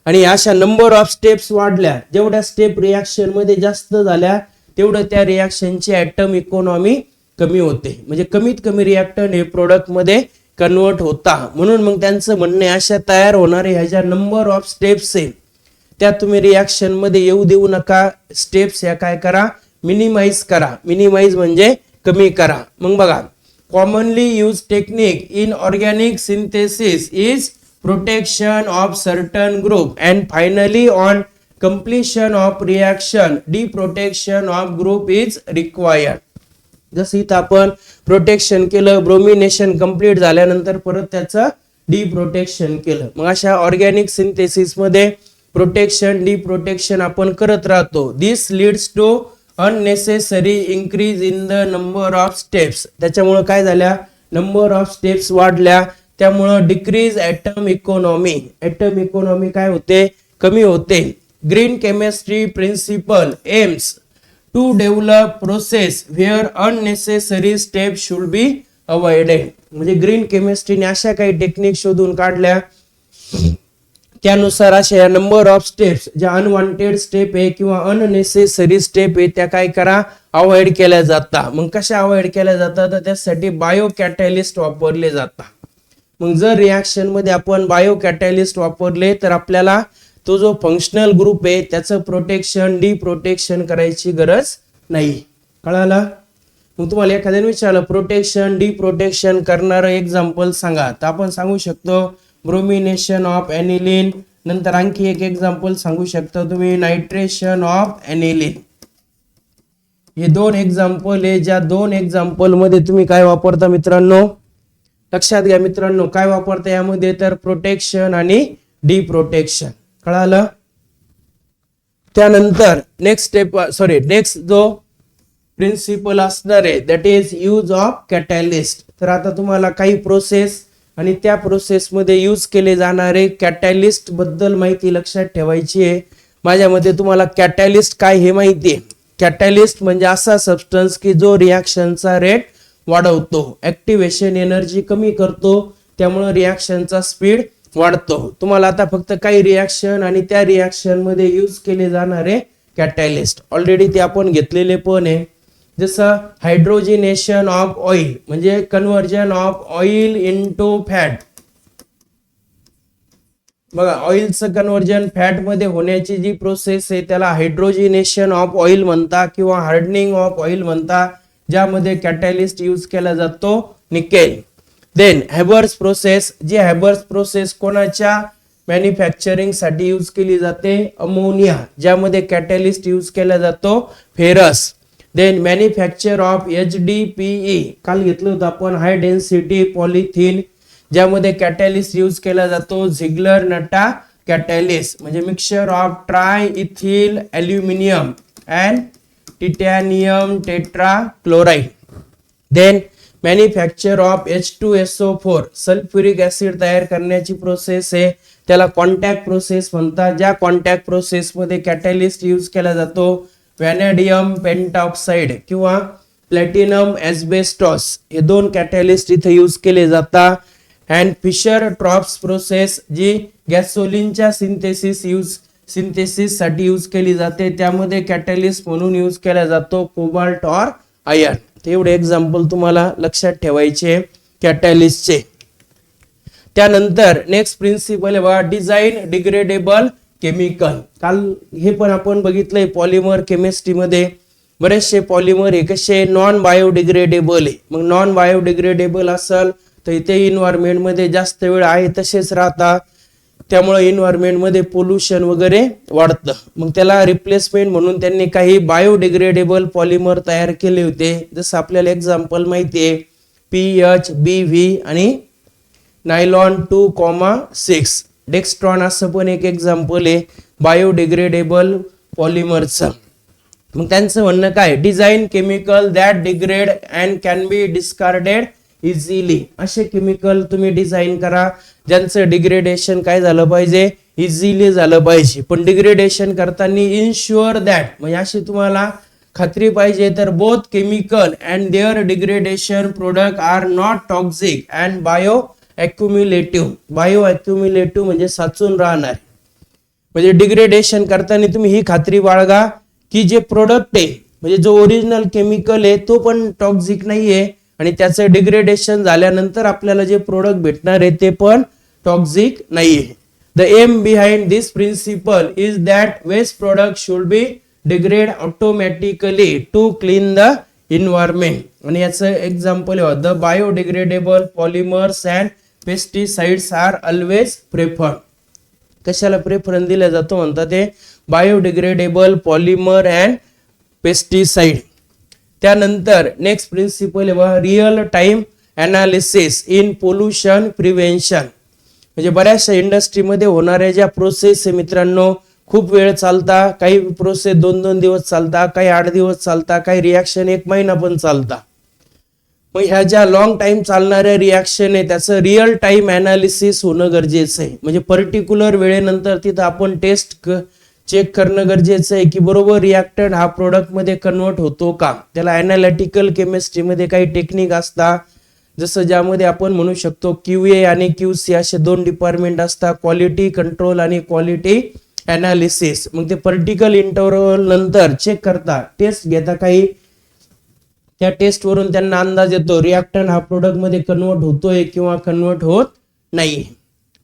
आणि अशा नंबर ऑफ स्टेप्स वाढल्या. जेवढ्या स्टेप रिॲक्शन मध्ये जास्त झाल्या तेवढं त्या रिॲक्शनची ऍटम इकॉनॉमी कमी होते. म्हणजे कमीत कमी रिॲक्टंट हे प्रोडक्ट मध्ये कन्वर्ट होता. म्हणून मग त्यांचं म्हणणे अशा तयार होणारे ह्या ज्या नंबर ऑफ स्टेप्स आहे त्या तुम्ही रिॲक्शन मध्ये येऊ देऊ नका. स्टेप्स या काय करा, मिनिमाइज करा. मिनिमाइज म्हणजे कमी करा. मग बघा, commonly used technique in organic synthesis is protection of certain group and finally on completion of reaction deprotection of group is required. जसं इथं आपण प्रोटेक्शन केलं, ब्रोमिनेशन कंप्लीट झाल्यानंतर परत त्याचं डिप्रोटेक्शन केलं. मग अशा ऑर्गॅनिक सिंथेसिस मध्ये प्रोटेक्शन डिप्रोटेक्शन आपण करत राहतो. This leads to unnecessary increase in the number of steps. त्याच्यामुळे काय झाल्या, नंबर ऑफ स्टेप्स वाढल्या. त्यामुळं decrease atom economy. Atom economy काय होते, कमी होते. Green chemistry principle aims to develop process where unnecessary step should be avoided. म्हणजे ग्रीन केमिस्ट्रीने अशा काही टेक्निक शोधून काढल्या, त्यानुसार अशा या नंबर ऑफ स्टेप्स ज्या अनवॉन्टेड स्टेप आहे किंवा अननेसेसरी स्टेप आहे त्या काय करा, अवॉइड केल्या जातात. मग कशा अवॉइड केल्या जातात, तर त्यासाठी बायो कॅटॅलिस्ट वापरले जातात. मग जर रिॲक्शन मध्ये आपण बायो कॅटॅलिस्ट वापरले तर आपल्याला तो जो फंक्शनल ग्रुप आहे त्याचं प्रोटेक्शन डिप्रोटेक्शन करायची गरज नाही. कळालं? मग तुम्हाला एखाद्याने विचारलं प्रोटेक्शन डिप्रोटेक्शन करणारं एक्झाम्पल सांगा, तर आपण सांगू शकतो ब्रोमिनेशन ऑफ ॲनिलीन. नंतर आणखी एक एक्झाम्पल सांगू शकता तुम्ही, नायट्रेशन ऑफ ॲनिलीन. हे 2 एक्झाम्पल आहे. ज्या 2 एक्झाम्पल मध्ये तुम्ही काय वापरता मित्रांनो, लक्षात घ्या मित्रांनो, काय वापरता यामध्ये, तर प्रोटेक्शन आणि डिप्रोटेक्शन. कळालं? त्यानंतर नेक्स्ट जो प्रिन्सिपल असणार आहे that is use of catalyst. तर आता तुम्हाला काही प्रोसेस आणि त्या प्रोसेस मध्ये यूज केले जाणारे कॅटॅलिस्ट बद्दल माहिती लक्षात ठेवायची आहे. माझ्या मते तुम्हाला कॅटॅलिस्ट काय हे माहिती आहे. कॅटॅलिस्ट म्हणजे असा सबस्टन्स की जो रिॲक्शनचा रेट वाढवतो, ऍक्टिव्हेशन एनर्जी कमी करतो, त्यामुळे रिॲक्शनचा स्पीड वाढतो. तुम्हाला आता फक्त काही रिॲक्शन आणि त्या रिॲक्शन मध्ये यूज केले जाणारे कॅटॅलिस्ट ऑलरेडी ते आपण घेतलेले पण आहे. जसं हायड्रोजिनेशन ऑफ ऑइल म्हणजे conversion of oil into fat. बघा, ऑइलचं कन्व्हर्जन फॅट मध्ये होण्याची जी प्रोसेस आहे त्याला हायड्रोजिनेशन ऑफ ऑइल म्हणता किंवा हार्डनिंग ऑफ ऑइल म्हणता, ज्यामध्ये कॅटॅलिस्ट यूज केला जातो निकेल. देन हॅबर्स प्रोसेस, जी हॅबर्स प्रोसेस कोणाच्या मॅन्युफॅक्चरिंग साठी यूज केली जाते, अमोनिया, ज्यामध्ये कॅटॅलिस्ट यूज केला जातो ferrous. Then manufacture of HDPE, काल घेतलं होतं आपण हाय डेन्सिटी पॉलिथिन, ज्यामध्ये कॅटॅलिस्ट यूज केला जातो झिग्लर नटा कॅटॅलिस्ट, म्हणजे mixture of tri ethyl aluminium and titanium tetrachloride. Then manufacture of H2SO4, sulphuric acid तयार करण्याची प्रोसेस आहे, त्याला कॉन्टॅक्ट प्रोसेस म्हणतात. ज्या कॉन्टॅक्ट प्रोसेस मध्ये कॅटॅलिस्ट यूज केला जातो व्हॅनेडियम पेंटॉक्साइड किंवा प्लॅटिनम एस्बेस्टॉस, हे दोन कॅटॅलिस्ट इथे यूज केले जातात. अँड फिशर ट्रॉप्स प्रोसेस, जी गॅसोलिनच्या सिंथेसिस साठी यूज केली जाते, त्यामध्ये कॅटॅलिस्ट म्हणून यूज केला जातो कोबाल्ट ऑर आयर्न. एवढे एक्झाम्पल तुम्हाला लक्षात ठेवायचे कॅटॅलिस्टचे. त्यानंतर नेक्स्ट प्रिन्सिपल आहे डिझाइन डिग्रेडेबल केमिकल. काल हे पण आपण बघितलंय पॉलिमर केमिस्ट्री मध्ये बरेचसे पॉलिमर हे कसे नॉन बायोडिग्रेडेबल आहे. मग नॉन बायोडिग्रेडेबल असेल तर इथे इन्व्हायरमेंट मध्ये जास्त वेळ आहे तसेच राहतात, त्यामुळे इन्व्हायरमेंट मध्ये पोल्युशन वगैरे वाढतं. मग त्याला रिप्लेसमेंट म्हणून त्यांनी काही बायोडिग्रेडेबल पॉलिमर तयार केले होते. जसं आपल्याला एक्झाम्पल माहिती आहे PHBV आणि नायलॉन 2,6. डेक्स्ट्रॉन असं पण एक एक्झाम्पल आहे बायोडिग्रेडेबल पॉलिमरचं. मग त्यांचं म्हणणं काय, design chemical that degrade and can be discarded easily. असे केमिकल तुम्ही डिझाईन करा ज्यांचं डिग्रेडेशन काय झालं पाहिजे, इझिली झालं पाहिजे. पण डिग्रेडेशन करताना इन्शुअर दॅट, म्हणजे अशी तुम्हाला खात्री पाहिजे तर both chemical and their degradation product are not toxic and bioaccumulative म्हणजे साचून राहणार. म्हणजे डिग्रेडेशन करताना तुम्ही ही खात्री बाळगा की जे प्रोडक्ट आहे म्हणजे जो ओरिजिनल केमिकल आहे तो पण टॉक्सिक नाहीये आणि त्याचं डिग्रेडेशन झाल्यानंतर आपल्याला जे प्रोडक्ट भेटणार आहे ते पण टॉक्सिक नाहीये. The aim behind this principle is that waste product should be degrade automatically to clean the environment. आणि याचं एक्झाम्पल आहे the biodegradable polymers and pesticides are always preferred. कशाला प्रेफरन्स दिला जातो म्हणतात ते बायोडिग्रेडेबल पॉलिमर अँड पेस्टिसाइड. त्यानंतर next principle आहे real time analysis in pollution prevention. म्हणजे बऱ्याचशा इंडस्ट्रीमध्ये होणाऱ्या ज्या प्रोसेस आहे मित्रांनो, खूप वेळ चालता, काही प्रोसेस 2-2 दिवस चालता, काही 8 दिवस चालता, काही रिॲक्शन 1 महिना पण चालता. मग ह्या ज्या लॉंग टाइम चालणाऱ्या रिॲक्शन आहे त्याचं रिअल टाइम अनालिसिस होणं गरजेचं आहे. म्हणजे पर्टिक्युलर वेळेनंतर तिथं आपण टेस्ट चेक करणं गरजेचं आहे की बरोबर रिॲक्टंट हा प्रोडक्ट मध्ये कन्वर्ट होतो का. त्याला अनालिटिकल केमिस्ट्रीमध्ये काही टेक्निक असतात, जसं ज्यामध्ये आपण म्हणू शकतो QA आणि QC असे 2 डिपार्टमेंट असतात, क्वालिटी कंट्रोल आणि क्वालिटी अनालिसिस. मग ते पर्टिक्युलर इंटरव्हल नंतर चेक करता, टेस्ट घेता, काही त्या टेस्ट वरून त्यांना अंदाज येतो रिॲक्टंट हा प्रोडक्ट मध्ये कन्वर्ट होतोय किंवा कन्वर्ट होत नाही.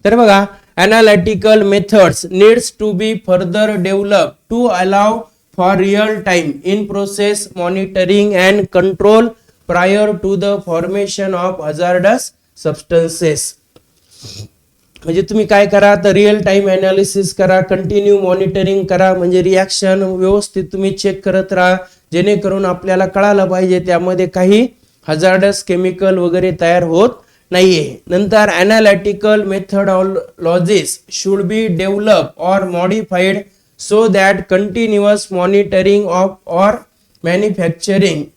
तर बघा, analytical methods needs to be further developed to allow for real time in process monitoring and control prior to the formation of hazardous substances. म्हणजे तुम्ही काय करा तर रिअल टाइम अनालिसिस करा, कंटिन्यू मॉनिटरिंग करा, म्हणजे रिॲक्शन व्यवस्थित तुम्ही चेक करत राहा जेणेकरून आपल्याला कळायला पाहिजे त्यामध्ये काही हजार्डस केमिकल वगैरे तयार होत नाहीये. नंतर analytical मेथडॉलॉजीज should be develop or modified so that continuous monitoring of or manufacturing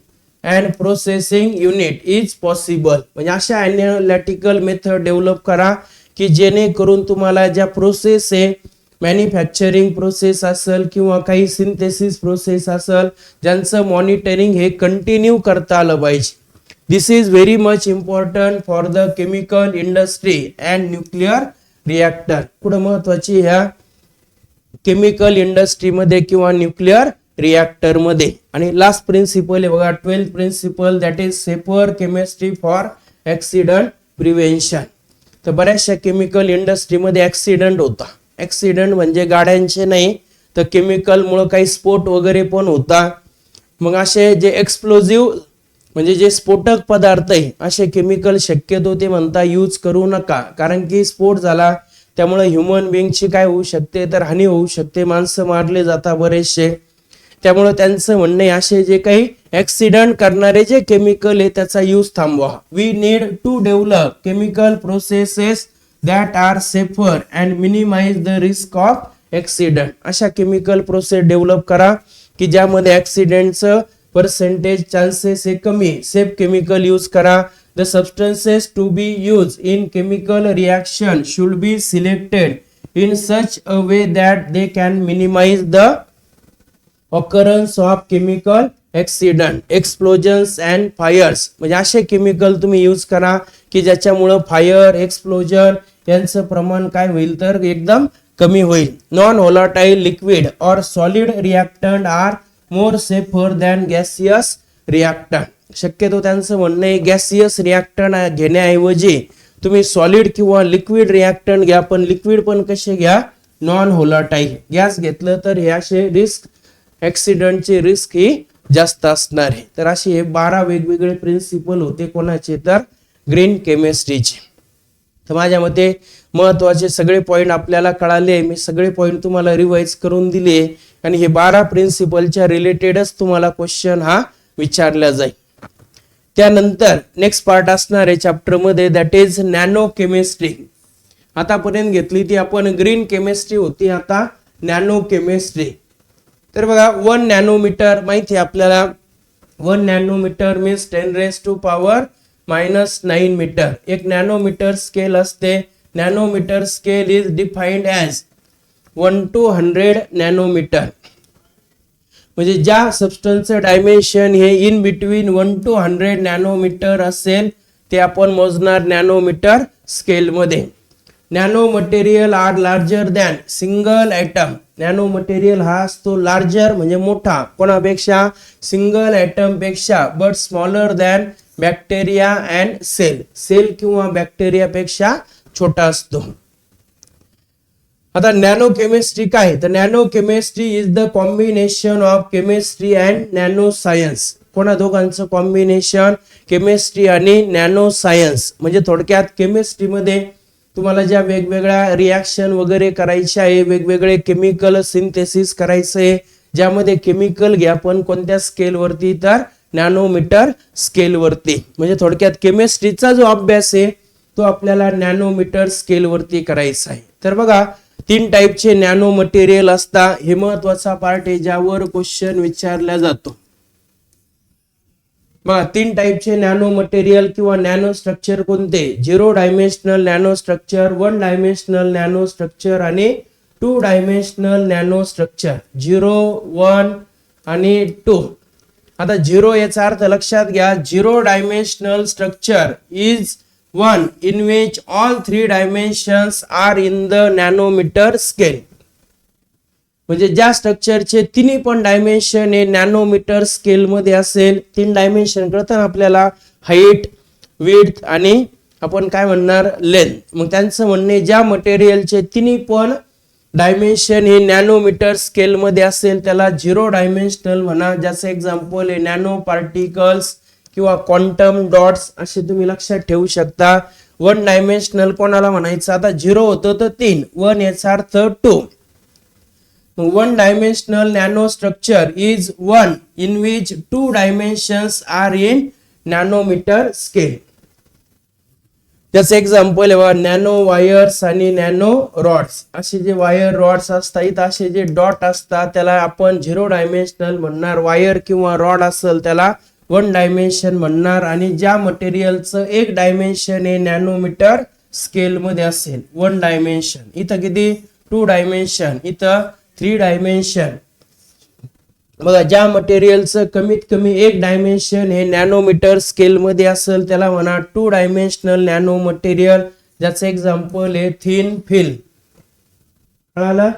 and processing unit is possible. म्हणजे अशा एनालिटिकल मेथड डेव्हलप करा की जेणेकरून तुम्हाला ज्या प्रोसेस आहे, मॅन्युफॅक्चरिंग प्रोसेस असेल किंवा काही सिंथेसिस प्रोसेस असेल, ज्यांचं मॉनिटरिंग हे कंटिन्यू करता आलं पाहिजे. This is very much important for the chemical industry and nuclear reactor. पुढे महत्वाची ह्या केमिकल इंडस्ट्रीमध्ये किंवा न्यूक्लिअर रिॲक्टर मध्ये. आणि लास्ट प्रिन्सिपल आहे बघा, 12th principle, that is safer chemistry for accident prevention. तर बऱ्याचशा केमिकल इंडस्ट्रीमध्ये ऍक्सिडेंट होता. ऍक्सिडेंट म्हणजे गाड्यांचे नाही तर केमिकलमुळे काही स्फोट वगैरे पण होता. मग असे जे एक्सप्लोजिव्ह म्हणजे जे स्फोटक पदार्थ आहे असे केमिकल शक्यतो ते म्हणता यूज करू नका, कारण की स्फोट झाला त्यामुळे ह्युमन बिंगची काय होऊ शकते तर हानी होऊ शकते, माणसं मारले जातात बरेचसे. त्यामुळे त्यांचं म्हणणे असे जे काही ऍक्सिडेंट करणारे जे केमिकल आहे त्याचा यूज थांबवा. We need to develop chemical processes that are safer and minimise the risk of accident. अशा केमिकल प्रोसेस डेव्हलप करा की ज्यामध्ये ऍक्सिडेंटचं पर्सेंटेज चान्सेस हे कमी. सेफ केमिकल यूज करा. The substances to be use in chemical reaction should be selected in such a way that they can minimise the occurrence of chemical accident, explosions and fires. म्हणजे असे chemical तुम्ही use करा की ज्याच्यामुळे fire, explosion यांचं प्रमाण काय होईल तर एकदम कमी होईल. नॉन व्होलाटाईल लिक्विड और solid reactant are more safer than gaseous reactant. शक्यतो त्यांचं म्हणणं आहे गॅसियस रिॲक्टंट घेण्याऐवजी तुम्ही सॉलिड किंवा लिक्विड रिॲक्टंट घ्या, पण लिक्विड पण कसे घ्या, नॉन व्होलाटाईल. गॅस घेतलं तर हे असे रिस्क ऍक्सिडेंटची रिस्क ही जास्त असणार आहे. तर असे हे 12 वेगवेगळे प्रिन्सिपल होते कोणाचे तर ग्रीन केमिस्ट्रीचे. तर माझ्या मते महत्वाचे सगळे पॉइंट आपल्याला कळाले. मी सगळे पॉइंट तुम्हाला रिवाइज करून दिले आणि हे 12 प्रिन्सिपलच्या रिलेटेडच तुम्हाला क्वेश्चन हा विचारला जाईल. त्यानंतर नेक्स्ट पार्ट असणार आहे चॅप्टर मध्ये, दॅट इज नॅनो केमिस्ट्री. आतापर्यंत घेतली ती आपण ग्रीन केमिस्ट्री होती, आता नॅनो केमिस्ट्री. तर बघा 1 नॅनोमीटर माहिती आहे आपल्याला. 1 नॅनोमीटर मीन्स 10⁻⁻⁹ मीटर. एक नॅनोमीटर स्केल असते. Nanometre scale is defined as 1 to 100 nanometre. म्हणजे ज्या सबस्टन्सचं डायमेन्शन हे इन बिटवीन 1 to 100 नॅनोमीटर असेल ते आपण मोजणार नॅनोमीटर स्केल मध्ये. Nano material are larger than single atom. Nano material हा असतो लार्जर म्हणजे मोठा कोणापेक्षा, सिंगल ॲटम पेक्षा, but smaller than bacteria and cell. Cell किंवा बॅक्टेरिया पेक्षा छोटा असतो. आता नॅनो केमिस्ट्री काय, तर nano chemistry is the combination of chemistry and nano science. कोणा दोघांचं कॉम्बिनेशन, केमिस्ट्री आणि नॅनो सायन्स. म्हणजे थोडक्यात केमिस्ट्रीमध्ये तुम्हाला ज्या वेगवेगळ्या रिॲक्शन वगैरे करायच्या आहे, वेगवेगळे केमिकल सिंथेसिस करायचं आहे, ज्यामध्ये केमिकल घ्या पण कोणत्या स्केल वरती तर नॅनोमीटर स्केल वरती. म्हणजे थोडक्यात केमिस्ट्रीचा जो अभ्यास आहे तो आपल्याला नॅनोमीटर स्केल वरती करायचा आहे. तर बघा 3 टाईपचे नॅनो मटेरियल असतात. हे महत्वाचा पार्ट आहे ज्यावर क्वेश्चन विचारला जातो. बघा 3 टाईपचे नॅनो मटेरियल किंवा नॅनो स्ट्रक्चर कोणते, 0 dimensional nano structure, 1 dimensional nano structure आणि 2 डायमेन्शनल नॅनो स्ट्रक्चर. 0, 1 आणि 2. आता 0 याचा अर्थ लक्षात घ्या, 0 dimensional structure is one in which all 3 dimensions are in the nanometer scale. म्हणजे ज्या स्ट्रक्चरचे तिन्ही पण डायमेन्शन हे नॅनोमीटर स्केल मध्ये असेल. 3 डायमेन्शन कळतात आपल्याला, हाईट, विड्थ आणि आपण काय म्हणणार लेंथ. मग त्यांचं म्हणणे ज्या मटेरियलचे तिन्ही पण डायमेन्शन हे नॅनोमीटर स्केल मध्ये असेल त्याला 0 डायमेन्शनल म्हणा. ज्याचं एक्झाम्पल आहे नॅनो पार्टिकल्स किंवा क्वांटम डॉट्स असे तुम्ही लक्षात ठेवू शकता. 1 डायमेन्शनल कोणाला म्हणायचं, आता 0 होतं तर 3, 1 याचा अर्थ 2. 1 dimensional nano structure is 1 in which 2 dimensions are in nanometer scale. त्याचं एक्झाम्पल आहे बघा, नॅनो वायर्स आणि नॅनो रॉड्स. असे जे वायर रॉड्स असतात, असे जे डॉट असतात त्याला आपण 0 डायमेन्शनल म्हणणार. वायर किंवा रॉड असेल त्याला 1 डायमेन्शन म्हणणार. आणि ज्या मटेरियलचं 1 डायमेन्शन हे नॅनोमीटर स्केल मध्ये असेल, 1 डायमेन्शन. इथं किती? 2 डायमेन्शन, इथं 3 डायमेन्शन. बघा, ज्या मटेरियलचं कमीत कमी 1 डायमेन्शन हे नॅनोमीटर स्केल मध्ये असेल त्याला म्हणा 2 डायमेन्शनल नॅनो मटेरियल. ज्याचं एक्झाम्पल आहे थिन फिल्म. कळालं?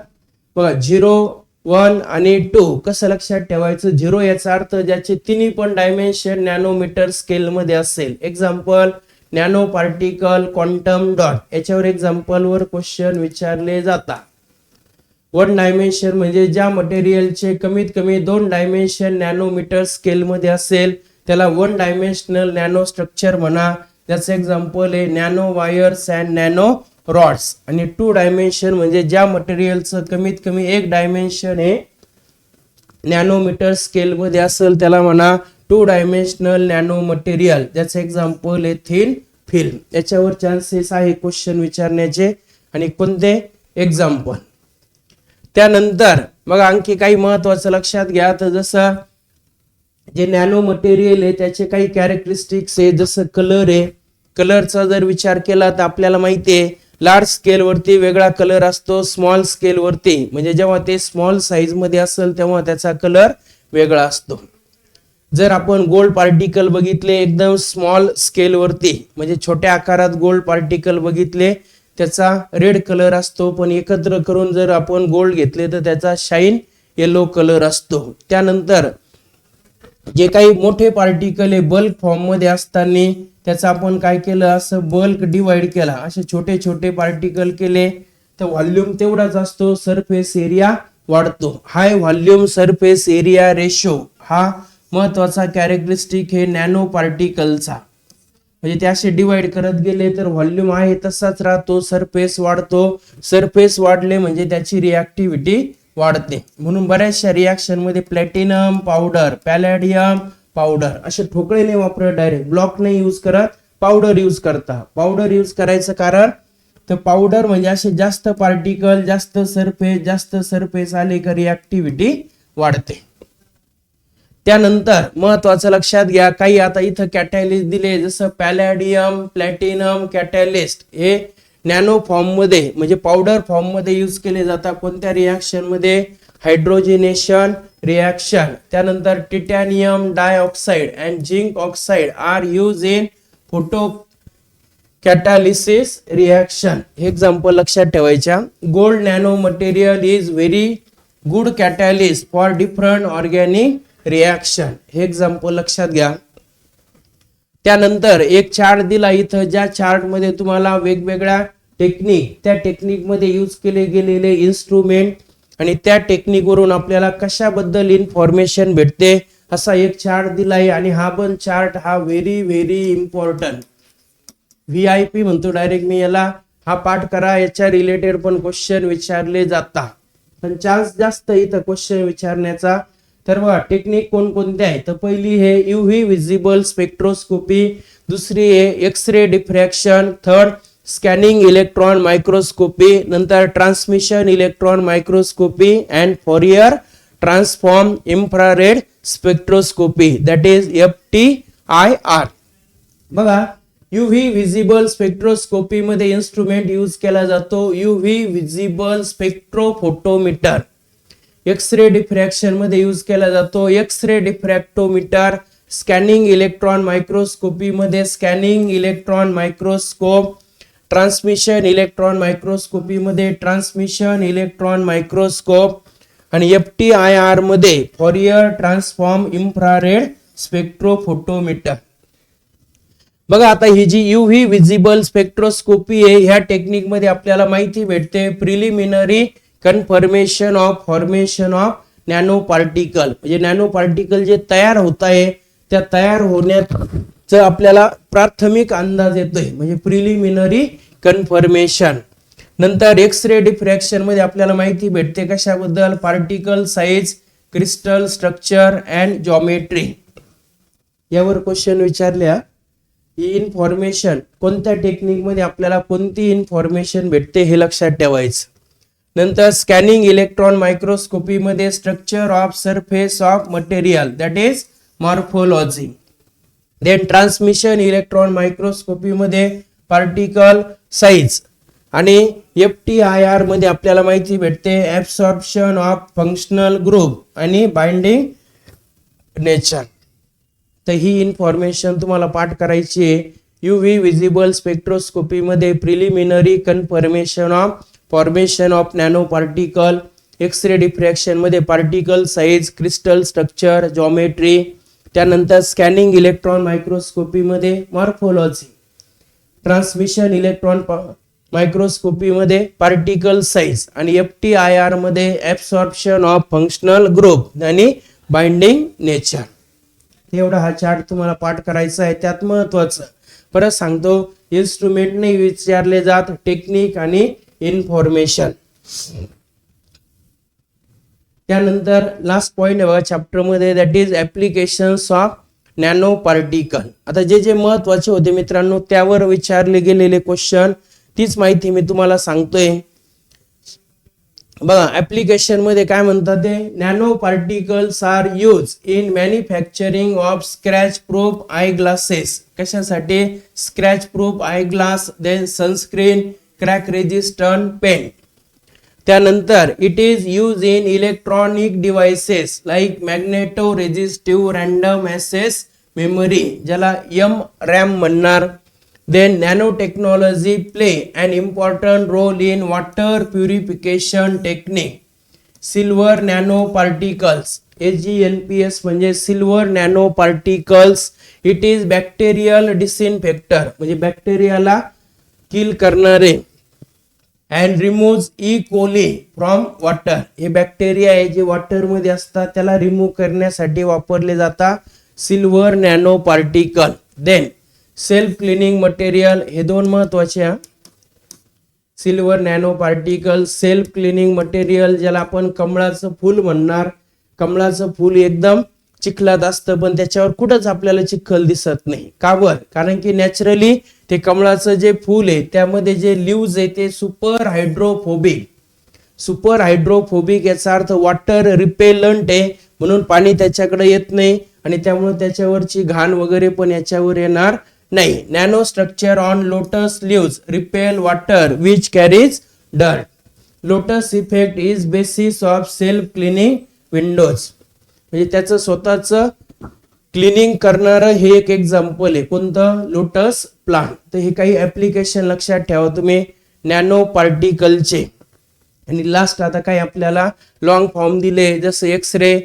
बघा, 0, 1 आणि 2 कसं लक्षात ठेवायचं? 0 याचा अर्थ ज्याचे तिन्ही पण डायमेन्शन नॅनोमीटर स्केल मध्ये असेल. Example nano particle, quantum dot. याच्यावर एक्झाम्पल वर क्वेश्चन विचारले जातात. 1 डायमेन्शन म्हणजे ज्या मटेरियलचे कमीत कमी 2 डायमेन्शन नॅनोमीटर स्केल मध्ये असेल त्याला 1 डायमेन्शनल नॅनो स्ट्रक्चर म्हणा. त्याचं एक्झाम्पल आहे nano wires and nano rods. आणि 2 डायमेन्शन म्हणजे ज्या मटेरियलचं कमीत कमी 1 डायमेन्शन हे नॅनोमीटर स्केल मध्ये असेल त्याला म्हणा 2 डायमेन्शनल नॅनो मटेरियल. ज्याचं एक्झाम्पल आहे थिन फिल्म. याच्यावर चान्सेस आहे क्वेश्चन विचारण्याचे. आणि कोणते? एक्झाम्पल. त्यानंतर बघा, आणखी काही महत्वाचं लक्षात घ्या. तर जसं जे नॅनो मटेरियल आहे त्याचे काही कॅरेक्टरिस्टिक्स आहे. जसं कलर आहे, कलरचा जर विचार केला तर आपल्याला माहिती आहे लार्ज स्केल वरती वेगळा कलर असतो, स्मॉल स्केल वरती म्हणजे जेव्हा ते स्मॉल साईज मध्ये असेल तेव्हा त्याचा कलर वेगळा असतो. जर आपण गोल्ड पार्टिकल बघितले एकदम स्मॉल स्केल वरती म्हणजे छोट्या आकारात गोल्ड पार्टिकल बघितले त्याचा रेड कलर असतो. पण एकत्र करून जर आपण गोल्ड घेतले तर त्याचा शाईन येलो कलर असतो. त्यानंतर जे काही मोठे पार्टिकल आहे बल्क फॉर्म मध्ये असताना त्याचा आपण काय केलं, असं बल्क डिवाइड केला, असे छोटे छोटे पार्टिकल केले तर व्हॉल्यूम तेवढाच असतो, सरफेस एरिया वाढतो. हाय व्हॉल्यूम सरफेस एरिया रेशो हा महत्वाचा कॅरेक्टरिस्टिक हे नॅनो पार्टिकलचा. म्हणजे ते असे डिवाइड करत गेले तर व्हॉल्यूम आहे तसाच राहतो, सरफेस वाढतो. सरफेस वाढले म्हणजे त्याची रिॲक्टिव्हिटी वाढते. म्हणून बऱ्याचशा रिॲक्शन मध्ये प्लॅटिनम पावडर, पॅलेडियम पावडर असे ठोकळे नाही वापरत, डायरेक्ट ब्लॉक नाही यूज करत, पावडर यूज करता. पावडर यूज करायचं कारण तर पावडर म्हणजे असे जास्त पार्टिकल, जास्त सरफेस आले का रिॲक्टिव्हिटी वाढते. त्यानंतर महत्वाचं लक्षात घ्या, काही आता इथं कॅटॅलिस्ट दिले जसं पॅलेडियम, प्लॅटिनम कॅटॅलिस्ट हे नॅनो फॉर्म मध्ये म्हणजे पावडर फॉर्म मध्ये यूज केले जातात. कोणत्या रिॲक्शन मध्ये? Hydrogenation reaction. त्यानंतर titanium dioxide and zinc oxide are use in photocatalysis reaction. हे एक्झाम्पल लक्षात ठेवायच्या. Gold nano material is very good catalyst for different organic reaction. हे एक्झाम्पल लक्षात घ्या. त्यानंतर एक चार्ट दिला इथं, ज्या चार्ट मध्ये तुम्हाला वेगवेगळ्या टेक्निक, त्या टेक्निक मध्ये यूज केले गेलेले इन्स्ट्रुमेंट आणि त्या टेक्निक वरून आपल्याला कशाबद्दल इन्फॉर्मेशन भेटते असा एक चार्ट दिलाय. आणि हा पण चार्ट हा व्हेरी व्हेरी इम्पॉर्टंट, VIP म्हणतो डायरेक्ट मी याला. हा पाठ करा, याच्या रिलेटेड पण क्वेश्चन विचारले जातात, पण चान्स जास्त इथं क्वेश्चन विचारण्याचा. तर बघा टेक्निक कोणकोणते आहे, तर पहिली हे UV विजिबल स्पेक्ट्रोस्कोपी, दुसरी आहे X-ray diffraction, third scanning electron microscopy, नंतर transmission electron microscopy and Fourier transform infrared spectroscopy, that is FTIR. बघा UV विजिबल स्पेक्ट्रोस्कोपी मध्ये इन्स्ट्रुमेंट यूज केला जातो UV visible spectrophotometer. X-ray diffraction मध्ये यूज केला जातो X-ray diffractometer. Scanning electron microscopy मध्ये scanning electron microscope. Transmission electron microscopy मध्ये transmission electron microscope. आणि FTIR मध्ये फॉरियर ट्रान्सफॉर्म इन्फ्रारेड स्पेक्ट्रोफोटोमीटर. बघा आता ही जी UV विजिबल स्पेक्ट्रोस्कोपी आहे ह्या टेक्निक मध्ये आपल्याला माहिती भेटते preliminary confirmation of formation of nano particle. म्हणजे नॅनो पार्टिकल जे तयार होत आहे त्या तयार होण्याचा आपल्याला प्राथमिक अंदाज येतोय म्हणजे प्रिलिमिनरी कन्फर्मेशन. नंतर एक्स-रे डिफ्रॅक्शन मध्ये आपल्याला माहिती भेटते कशाबद्दल? Particle size, crystal structure and geometry. यावर क्वेश्चन विचारल्या. ही इन्फॉर्मेशन कोणत्या टेक्निक मध्ये आपल्याला कोणती इन्फॉर्मेशन भेटते हे लक्षात ठेवायचं. नंतर स्कॅनिंग इलेक्ट्रॉन मायक्रोस्कोपी मध्ये structure of surface of material that is morphology. Then transmission electron microscopy मध्ये पार्टिकल साइज. आणि FTIR मध्ये आपल्याला माहिती भेटते ऍब्सॉर्प्शन ऑफ फंक्शनल ग्रुप आणि बाइंडिंग नेचर. तर ही इन्फॉर्मेशन तुम्हाला पाठ करायची आहे. UV विजिबल स्पेक्ट्रोस्कोपी मध्ये preliminary confirmation of formation of nano particle. X-ray diffraction मध्ये particle size, crystal structure, geometry. त्यानंतर स्कॅनिंग इलेक्ट्रॉन मायक्रोस्कोपी मध्ये मॉर्फोलॉजी. ट्रान्समिशन इलेक्ट्रॉन मायक्रोस्कोपी मध्ये पार्टिकल साइज आणि FTIR मध्ये ऍब्सॉर्प्शन ऑफ फंक्शनल ग्रुप आणि binding nature. एवढा हा चार्ट तुम्हाला पाठ करायचा आहे. त्यात महत्वाचं परत सांगतो, इन्स्ट्रुमेंटने विचारले जात टेक्निक आणि इन्फॉर्मेशन. त्यानंतर लास्ट पॉइंट आहे बघा चॅप्टर मध्ये, that is applications of nano particle. आता जे जे महत्वाचे होते मित्रांनो त्यावर विचारले गेलेले क्वेश्चन तीच माहिती मी तुम्हाला सांगतोय. बघा ऍप्लिकेशन मध्ये काय म्हणतात ते, nano particles are use in manufacturing of scratch proof eye glasses. कशासाठी? Scratch proof eye glass, then sunscreen, crack resistant pen. त्यानंतर it is use in electronic devices like magneto resistive random access memory, ज्याला MRAM म्हणणार. Then nanotechnology play an important role in water purification technique. Silver nanoparticles, AGNPS म्हणजे silver nano particles. It is bacterial disinfector म्हणजे बॅक्टेरियाला kill करणारे. And remove E. coli from water. हे bacteria आहे जे water मध्ये असतात त्याला रिमूव्ह करण्यासाठी वापरले जातात silver nano particle. Then self cleaning material, हे दोन महत्वाचे. Silver nano particle, self cleaning material ज्याला आपण कमळाचं फूल म्हणणार. कमळाचं फूल एकदम चिखलात असतं पण त्याच्यावर कुठंच आपल्याला चिखल दिसत नाही. का बरं? कारण की नॅचरली ते कमळाचं जे फूल आहे त्यामध्ये जे लीव्ज आहे ते सुपर हायड्रोफोबिक. सुपर हायड्रोफोबिक याचा अर्थ वॉटर रिपेलंट आहे म्हणून पाणी त्याच्याकडे येत नाही आणि त्यामुळे त्याच्यावरची घाण वगैरे पण याच्यावर येणार नाही. Nano structure on lotus leaves repel water which carries dirt. Lotus effect is basis of self cleaning Windows. म्हणजे त्याचं स्वतःच क्लिनिंग करणारं हे एक एक्झाम्पल आहे. कोणतं? Lotus plant. तर हे काही ऍप्लिकेशन लक्षात ठेवा तुम्ही नॅनो पार्टिकलचे. आणि लास्ट आता काय आपल्याला लॉंग फॉर्म दिले जसं एक्सरे,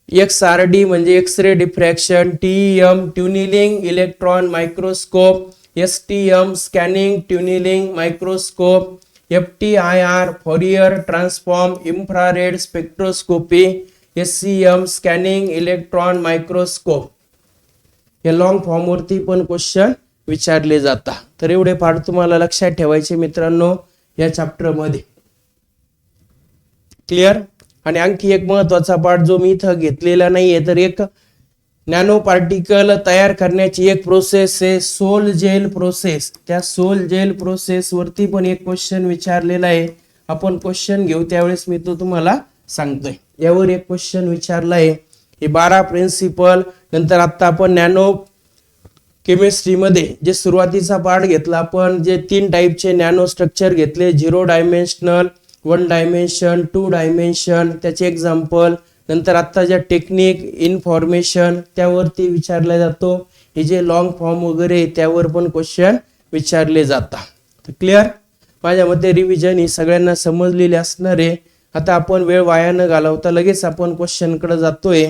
XRD म्हणजे X-ray diffraction, TEM tunneling electron microscope, STM scanning tunneling microscope, FTIR Fourier transform infrared spectroscopy, SCM scanning electron microscope. या लॉंग फॉर्म वरती पण क्वेश्चन विचारले जातात. तर एवढे पाठ तुम्हाला लक्षात ठेवायचे मित्रांनो या चॅप्टर मध्ये. क्लिअर? आणि आणखी एक महत्वाचा पार्ट जो मी इथं घेतलेला नाहीये, तर एक नॅनो पार्टिकल तयार करण्याची एक प्रोसेस आहे सोल जेल प्रोसेस. त्या सोल जेल प्रोसेस वरती पण एक क्वेश्चन विचारलेला आहे. आपण क्वेश्चन घेऊ त्यावेळेस मी तो तुम्हाला सांगतोय. यावर एक क्वेश्चन विचारला आहे. हे 12 प्रिन्सिपल. नंतर आता आपण नॅनो केमिस्ट्री मध्ये जे सुरुवातीचा पार्ट घेतला आपण, जे 3 टाईपचे नॅनो स्ट्रक्चर घेतले, 0 डायमेन्शनल, 1 डायमेन्शन, 2 डायमेन्शन, त्याचे एक्झाम्पल. नंतर आता ज्या टेक्निक इन्फॉर्मेशन त्यावरती विचारला जातो. हे जे लॉंग फॉर्म वगैरे त्यावर पण क्वेश्चन विचारले जातात. तर क्लिअर? माझ्या मते रिव्हिजन ही सगळ्यांना समजलेली असणार आहे. आता आपण वेळ वाया न घालवता लगेच आपण क्वेश्चन कडे जातोय.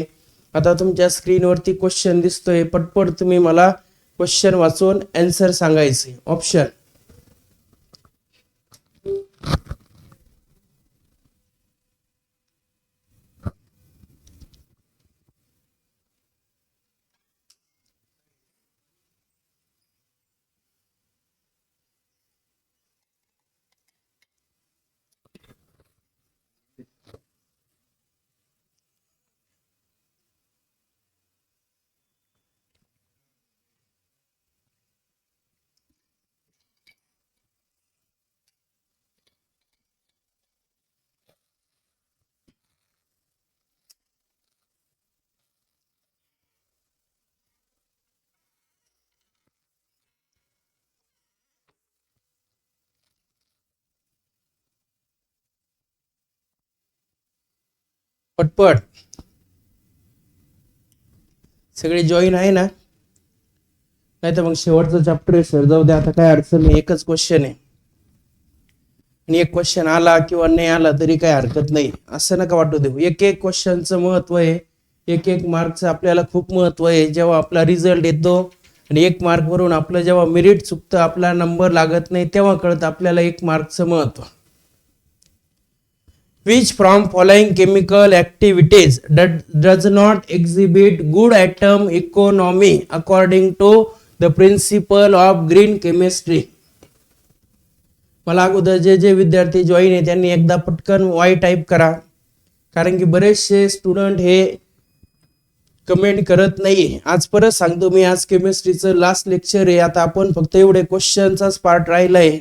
आता तुमच्या स्क्रीनवरती क्वेश्चन दिसतोय. पटपट तुम्ही मला क्वेश्चन वाचून आन्सर सांगायचे. ऑप्शन पटपट सगळे जॉईन आहे ना, नाही तर मग शेवटचं चॅप्टर आहे सर, जाऊ द्या आता काय अडचण नाही, एकच क्वेश्चन आहे आणि एक क्वेश्चन आला किंवा नाही आला तरी काही हरकत नाही, असं नका वाटू देऊ. एक एक क्वेश्चनचं महत्व आहे, एक एक मार्कचं आपल्याला खूप महत्व आहे. जेव्हा आपला रिझल्ट येतो आणि 1 मार्क वरून आपलं जेव्हा मेरिट चुकतं, आपला नंबर लागत नाही, तेव्हा कळतं आपल्याला 1 मार्कचं महत्व. Which from following chemical activities does not exhibit good atom economy according to the principle of green chemistry? मला अगोदर जे विद्यार्थी जॉईन आहे त्यांनी एकदा पटकन वाय टाईप करा, कारण की बरेचसे स्टुडंट हे कमेंट करत नाही. आज परत सांगतो मी, आज केमिस्ट्रीचं लास्ट लेक्चर आहे. आता आपण फक्त एवढे क्वेश्चनचाच पार्ट राहिलाय,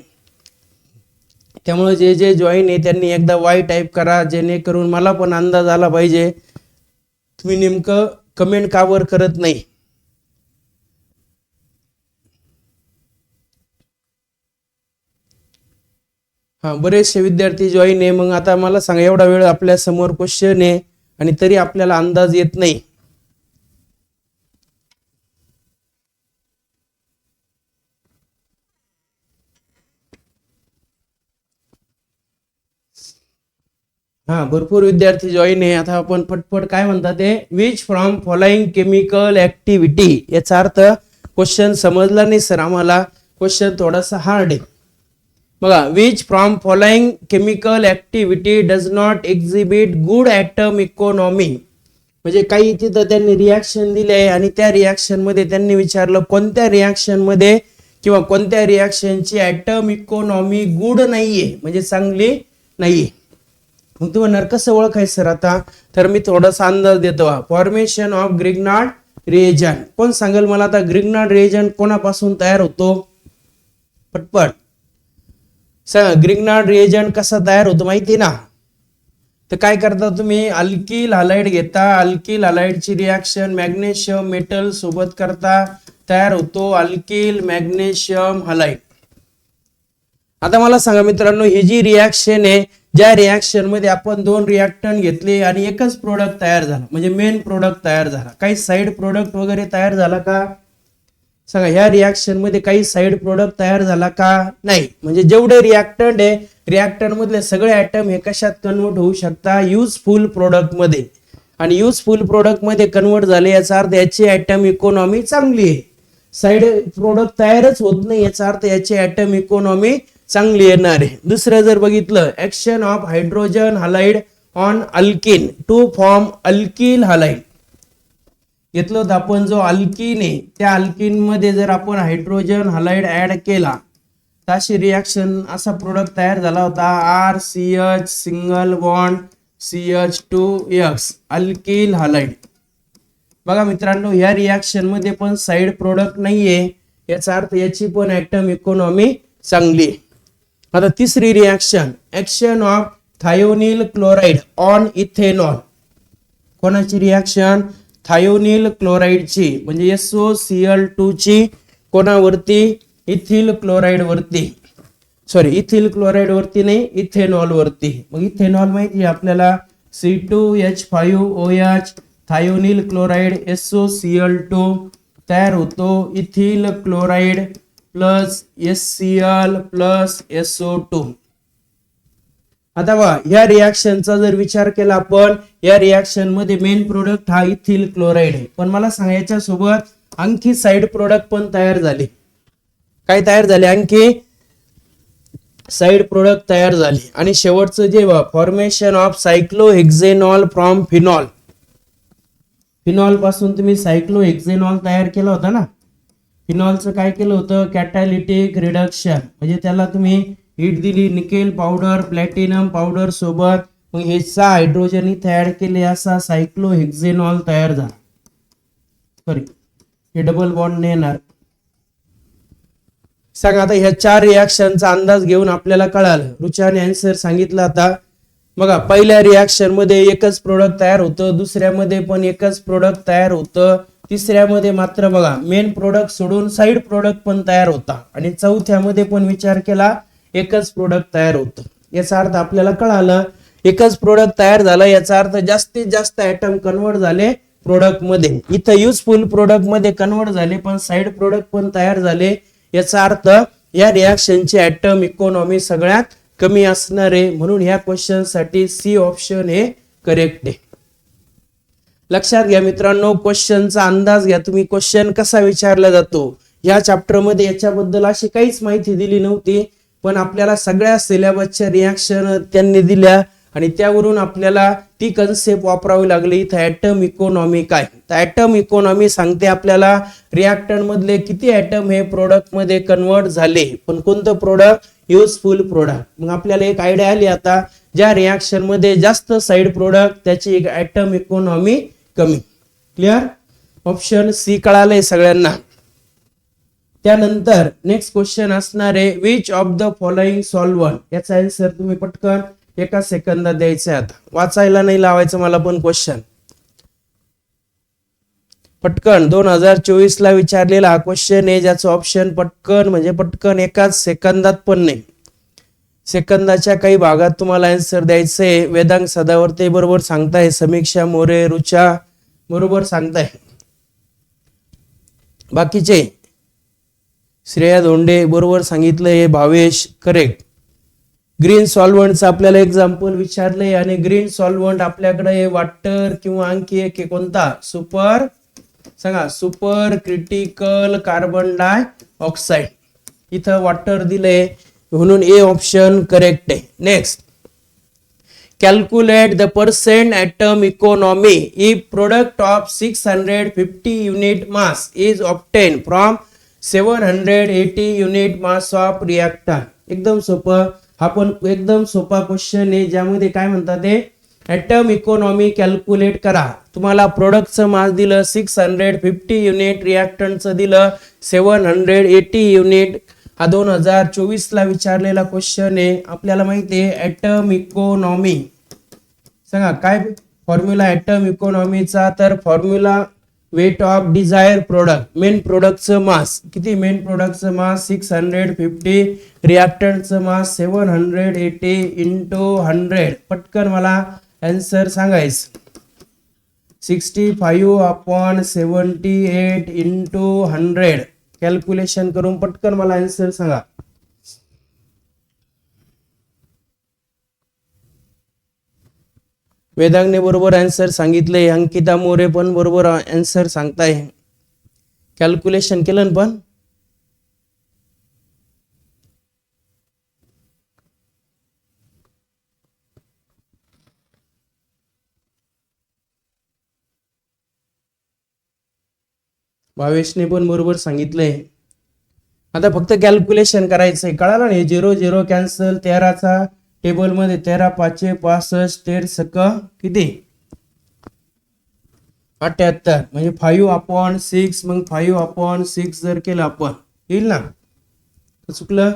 त्यामुळे जे जॉईन आहे त्यांनी एकदा वाय टाईप करा, जेणेकरून मला पण अंदाज आला पाहिजे तुम्ही नेमकं कमेंट का वर करत नाही. हा, बरेचसे विद्यार्थी जॉईन आहे. मग आता मला सांगा, एवढा वेळ आपल्या समोर क्वेश्चन आहे आणि तरी आपल्याला अंदाज येत नाही. हा, भरपूर विद्यार्थी जॉईन आहे. आता आपण पटपट काय म्हणतात ते, which from following chemical activity, याचा अर्थ क्वेश्चन समजला नाही सर आम्हाला, क्वेश्चन थोडासा हार्ड आहे बघा. Which from following chemical activity does not exhibit good atom economy, म्हणजे काही तिथं त्यांनी रिॲक्शन दिले आहे आणि त्या रिॲक्शन मध्ये त्यांनी विचारलं कोणत्या रिॲक्शन मध्ये किंवा कोणत्या रिॲक्शनची ॲटम इकॉनॉमी गुड नाहीये, म्हणजे चांगली नाहीये. मग तुम्ही म्हणणार कसं ओळखायचं सर आता, तर मी थोडासा अंदाज देतो. फॉर्मेशन ऑफ ग्रिग्नार्ड रिएजंट, कोण सांगेल मला आता ग्रिग्नार्ड रिएजंट कोणापासून तयार होतो? पटपट सांगा, ग्रिग्नार्ड रिएजंट कसा तयार होतो माहिती ना? तर काय करता तुम्ही, अल्किल हलाइड घेता, अल्किल हलाइडची रिॲक्शन मॅग्नेशियम मेटल सोबत करता, तयार होतो अल्किल मॅग्नेशियम हलाइड. आता मला सांगा मित्रांनो, ही जी रिॲक्शन आहे, ज्या रिॲक्शन मध्ये आपण 2 रिॲक्टंट घेतले आणि एकच प्रोडक्ट तयार झाला, म्हणजे मेन प्रोडक्ट तयार झाला, काही साइड प्रोडक्ट वगैरे तयार झाला का? सांगा, ह्या रिॲक्शन मध्ये काही साइड प्रोडक्ट तयार झाला का? नाही. म्हणजे जेवढे रिॲक्टंट आहे, रिॲक्टंट मधले सगळे ॲटम हे कशात कन्वर्ट होऊ शकता? युजफुल प्रोडक्ट मध्ये. आणि युजफुल प्रोडक्ट मध्ये कन्वर्ट झाले याचा अर्थ याची ॲटम इकॉनॉमी चांगली आहे. साइड प्रोडक्ट तयारच होत नाही याचा अर्थ याची ॲटम इकॉनॉमी चांगली येणार आहे. दुसरं जर बघितलं, action of hydrogen halide on alkene to form alkyl halide, घेतलं होतं आपण, जो अल्किन आहे त्या अल्किन मध्ये जर आपण हायड्रोजन हलाइड ऍड केला तर अशी रिॲक्शन, असा प्रोडक्ट तयार झाला होता RCH single bond CH2X alkyl halide. बघा मित्रांनो, या रिॲक्शन मध्ये पण साइड प्रोडक्ट नाहीये, याचा अर्थ याची पण ॲटम इकॉनॉमी चांगली आहे. आता तिसरी reaction, action of thionyl chloride on ethanol, कोणाची रिॲक्शन? थायोनिल क्लोराइडची, म्हणजे SOCl2 ची कोणावरती? इथिल क्लोराइड वरती, सॉरी इथिल क्लोराइड वरती नाही, इथेनॉल वरती. मग इथेनॉल माहिती आपल्याला, C2H5OH, थायोनिल क्लोराइड SOCl2 तयार होतो ethyl chloride plus HCl plus SO2. आता बघा, या रिॲक्शनचा जर विचार केला आपण, या रिॲक्शन मध्ये मेन प्रोडक्ट हा इथिल क्लोराइड आहे, पण मला सांगा याच्या सोबत आणखी साइड प्रोडक्ट पण तयार झाले. काय तयार झाले? आणखी साइड प्रोडक्ट तयार झाले. आणि शेवटचं जे formation of cyclohexanol from phenol, phenol पासून तुम्ही सायक्लोहेक्झेनॉल तयार केला होता ना. फिनॉलचं काय केलं होतं? कॅटॅलिटिक रिडक्शन, म्हणजे त्याला तुम्ही हीट दिली, निकेल पावडर प्लॅटिनम पावडर सोबत, मग हे 6 हायड्रोजन इथे ऍड केले, असा सायक्लोहेक्झेनॉल तयार झाला. सॉरी, हे डबल बॉन्ड येणार. सांगा आता ह्या 4 रिॲक्शनचा अंदाज घेऊन आपल्याला कळालं. रुचाने आन्सर सांगितलं. आता बघा, पहिल्या रिॲक्शन मध्ये एकच प्रोडक्ट तयार होतं, दुसऱ्यामध्ये पण एकच प्रोडक्ट तयार होतं, तिसऱ्यामध्ये मात्र बघा मेन प्रोडक्ट सोडून साइड प्रोडक्ट पण तयार होता, आणि चौथ्यामध्ये पण विचार केला एकच प्रोडक्ट तयार होतं. याचा अर्थ आपल्याला कळालं एकच प्रोडक्ट तयार झालं याचा अर्थ जास्तीत जास्त ऍटम कन्वर्ट झाले प्रोडक्ट मध्ये. इथं युजफुल प्रोडक्ट मध्ये कन्वर्ट झाले पण साइड प्रोडक्ट पण तयार झाले, याचा अर्थ या रिएक्शनची ऍटम इकॉनॉमी सगळ्यात कमी असणार आहे. म्हणून ह्या क्वेश्चन साठी सी ऑप्शन हे करेक्ट आहे. लक्षात घ्या मित्रांनो, क्वेश्चनचा अंदाज घ्या तुम्ही. क्वेश्चन कसा विचारला जातो या चॅप्टर मध्ये याच्याबद्दल अशी काहीच माहिती दिली नव्हती, पण आपल्याला सगळ्या सिलेबसच्या रिएक्शन त्यांनी दिल्या आणि त्यावरून आपल्याला ती कन्सेप्ट वापरावी लागली. इथं ऍटम इकॉनॉमी काय, तर ऍटम इकॉनॉमी सांगते आपल्याला रिएक्टर मधले किती ऍटम हे प्रोडक्ट मध्ये कन्वर्ट झाले, पण कोणतं प्रोडक्ट, युजफुल प्रोडक्ट. मग आपल्याला एक आयडिया आली आता, ज्या रिएक्शन मध्ये जास्त साइड प्रोडक्ट त्याची एक ऍटम इकॉनॉमी कमी. क्लिअर, ऑप्शन सी कळालंय सगळ्यांना. त्यानंतर नेक्स्ट क्वेश्चन असणार आहे which of the following solvent, याचा आन्सर तुम्ही पटकन एका सेकंदात द्यायचा. आता वाचायला नाही लावायचं मला, पण क्वेश्चन पटकन 2024 ला विचारलेला हा क्वेश्चन आहे, ज्याचं ऑप्शन पटकन म्हणजे पटकन एकाच सेकंदात पण नाही, सेकंदाच्या काही भागात तुम्हाला आन्सर द्यायचंय. वेदांग सदावर्ते बरोबर सांगताय, समीक्षा मोरे, रुचा बरोबर सांगताय, बाकीचे श्रेया धोंडे बरोबर सांगितलंय, भावेश करेक्ट. ग्रीन सॉल्व्हंटचं आपल्याला एक्झाम्पल विचारलंय आणि ग्रीन सॉल्व्हंट आपल्याकडे वॉटर किंवा आणखी एक कोणता, सुपर सांगा, सुपर क्रिटिकल कार्बन डाय ऑक्साइड. इथं वॉटर दिलंय म्हणून ए ऑप्शन करेक्ट आहे. Next, calculate the percent atom economy if product of 650 unit mass is obtain from 780 unit mass of reactor. एकदम सोपं, हा पण एकदम सोपा क्वेश्चन आहे, ज्यामध्ये काय म्हणतात ते ऍटम इकॉनॉमी कॅल्क्युलेट करा. तुम्हाला प्रोडक्टचं मास दिलं 650 युनिट, रिएक्टंटचं दिलं 780 युनिट. हा 2024 ला विचारलेला क्वेश्चन आहे. आपल्याला माहिती आहे ऍटम इकॉनॉमी सांगा काय फॉर्म्युला ऍटम इकॉनॉमीचा, तर formula weight of desire product, main प्रोडक्टचं मास किती, मेन प्रोडक्टचं मास 650, रिएक्टंटचं मास 780 इंटू 100. पटकन मला आन्सर सांगायचं. 65/78 इंटू 100 कॅल्क्युलेशन करून पटकन मला आन्सर सांगा. वेदांगने बरोबर आन्सर सांगितले, अंकिता मोरे पण बरोबर आन्सर सांगताय. कॅल्क्युलेशन केलं पण भावेशने पण बरोबर सांगितलंय. आता फक्त कॅल्क्युलेशन करायचंय, कळालं नाही. 0 0 कॅन्सल, 13चा टेबल मध्ये 13 5 65, 13 सक किती 78, म्हणजे 5/6. मग 5/6 जर केलं आपण येईल ना, चुकलं.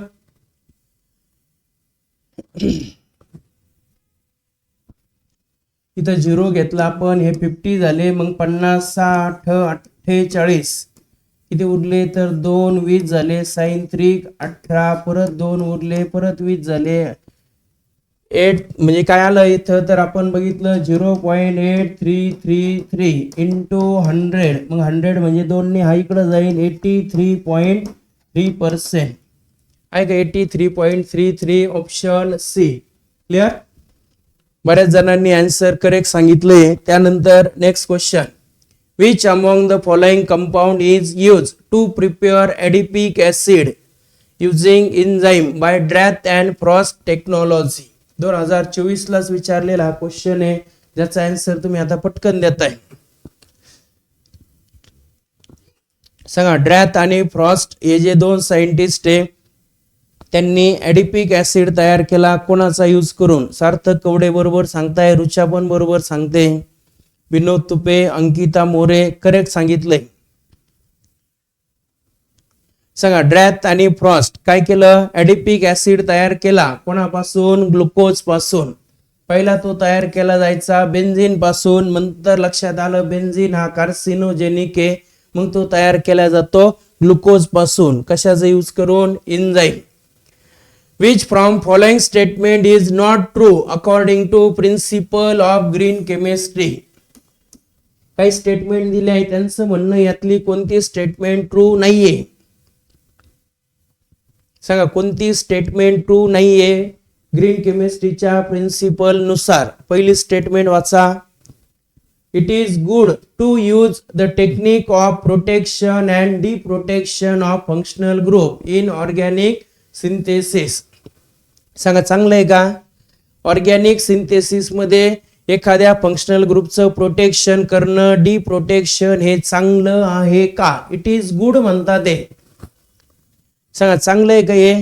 इथं 0 घेतला आपण, हे 50 झाले, मग 50 60 48 किती उरले, तर 2 20 झाले, साइन 3 18, परत 2 उरले, परत 20 झाले, 8 म्हणजे काय आलं इथं, तर आपण बघितलं 0.8333 इंटू 100. मग 100 म्हणजे 2 ने हा इकडं जाईल, 83.3% आहे का, 83.33 ऑप्शन सी. क्लिअर, बऱ्याच जणांनी आन्सर करेक्ट सांगितले. त्यानंतर next question, which among the following compound is use to prepare adipic acid using enzyme by Drath and Frost technology. 2024 लाच विचारलेला हा क्वेश्चन आहे, ज्याचा आन्सर तुम्ही आता पटकन देताय. सांगा, ड्रॅथ आणि फ्रॉस्ट हे जे 2 सायंटिस्ट आहे त्यांनी एडिपिक ऍसिड तयार केला, कोणाचा यूज करून. सार्थक कवडे बरोबर सांगताय, रुचा पण बरोबर सांगते, विनोद तुपे, अंकिता मोरे करेक्ट सांगितलंय. सांगा, ड्रॅथ आणि फ्रॉस्ट काय केलं, एडिपिक ऍसिड तयार केला, कोणापासून, ग्लुकोज पासून. पहिला तो तयार केला जायचा बेन्झीन पासून, नंतर लक्षात आलं बेन्झीन हा कार्सिनोजेनिक आहे, मग तो तयार केला जातो ग्लुकोज पासून. कशाचा यूज करून, enzyme. Which from following statement is not true according to principle of green chemistry? काही स्टेटमेंट दिले आहे, त्यांचं म्हणणं यातली कोणती स्टेटमेंट ट्रू नाहीये? सांगा कोणती स्टेटमेंट ट्रू नाहीये ग्रीन केमिस्ट्रीच्या प्रिन्सिपल नुसार. पहिली स्टेटमेंट वाचा. It is good to use the technique of protection and deprotection of functional group in organic synthesis. सांगा चांगलं आहे का? ऑर्गॅनिक सिंथेसिस मध्ये एखाद्या फंक्शनल ग्रुपचं प्रोटेक्शन करणं, डिप्रोटेक्शन हे चांगलं आहे का? इट इज गुड म्हणतात ते. सांगा चांगलं आहे का हे?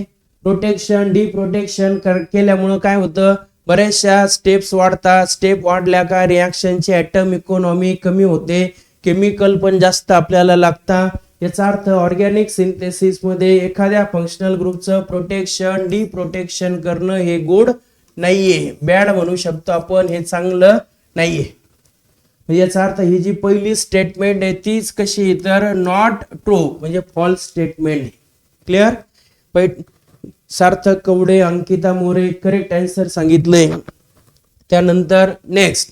प्रोटेक्शन डिप्रोटेक्शन केल्यामुळं काय होतं? बऱ्याचशा स्टेप्स वाढतात. स्टेप वाढल्या का रिॲक्शनची ॲटम इकॉनॉमी कमी होते, केमिकल पण जास्त आपल्याला लागतात. याचा अर्थ ऑर्गॅनिक सिंथेसिस मध्ये एखाद्या फंक्शनल ग्रुपचं प्रोटेक्शन डिप्रोटेक्शन करणं हे गुड नाहीये, बॅड म्हणू शकतो आपण, हे चांगलं नाहीये. याचा अर्थ ही जी पहिली स्टेटमेंट आहे तीच कशी तर नॉट ट्रू म्हणजे false statement. Clear? Sarthak Kawade, Ankita More correct answer सांगितले. त्यानंतर next.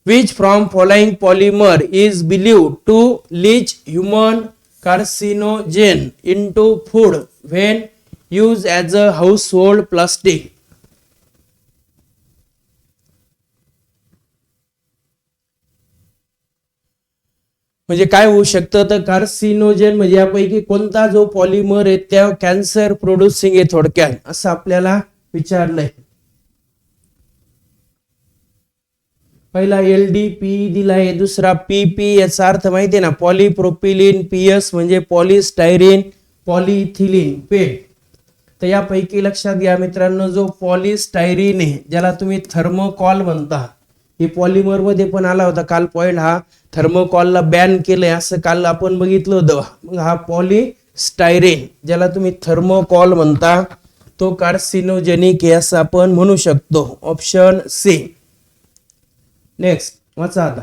Which from following polymer is believed to leach human carcinogen into food when use as a household plastic? म्हणजे काय होऊ शकतं तर कार्सिनोजेन म्हणजे यापैकी कोणता जो पॉलिमर आहे त्या कॅन्सर प्रोड्युसिंग आहे थोडक्यात, असं आपल्याला विचारलंय. पहिला LDPE दिलाय, दुसरा PP. याचा अर्थ माहिती आहे ना, पॉलिप्रोपिलिन. PS म्हणजे पॉलिस्टायरीन, पॉलिइथिलीन, पेट. तर यापैकी लक्षात घ्या मित्रांनो, जो पॉलिस्टायरीन आहे ज्याला तुम्ही थर्मोकॉल म्हणता, हे पॉलिमर मध्ये पण आला होता काल पॉइंट. हा थर्मोकॉलला बॅन केलंय असं काल आपण बघितलं होतं. मग हा पॉलिस्टायरीन ज्याला तुम्ही थर्मोकॉल म्हणता तो कार्सिनोजेनिक आहे असं आपण म्हणू शकतो. Option C. नेक्स्ट वाचा आता.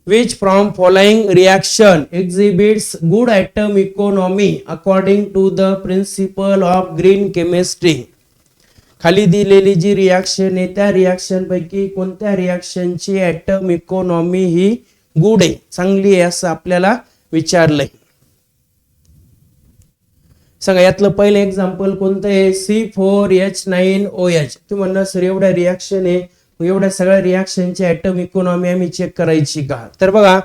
Which from following reaction exhibits good atom economy according to the principle of green chemistry? खाली दिलेली जी रिॲक्शन आहे त्या रिॲक्शन पैकी कोणत्या रिॲक्शनची ॲटम इकॉनॉमी ही गुड आहे, चांगली आहे असं आपल्याला विचारलंय. सांगा यातलं पहिलं एक्झाम्पल कोणतं आहे? C4H9OH. तुम्ही म्हणणार सर एवढ्या रिॲक्शन आहे, एवढ्या सगळ्या रिॲक्शनची ॲटम इकॉनॉमी आम्ही चेक करायची का? तर बघा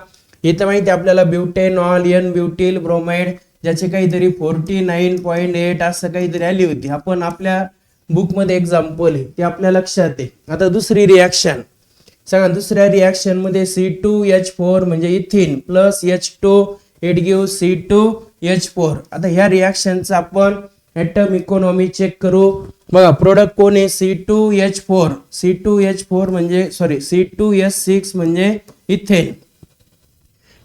इथं माहिती आपल्याला ब्युटेनॉल, N ब्युटिल ब्रोमाइड ज्याचे काहीतरी 49.8 असं काहीतरी आली होती. आपण आपल्या बुक मध्ये एक्झाम्पल आहे ते आपल्या लक्षात आहे. आता दुसरी रिॲक्शन सांगा. दुसऱ्या रिॲक्शन मध्ये C2H4 म्हणजे इथिन plus H2 it give C2H4. आता ह्या रिॲक्शनचा आपण ॲटम इकॉनॉमी चेक करू. बघा प्रोडक्ट कोण आहे? C2H4. C2H4 म्हणजे C2H6 म्हणजे इथेन.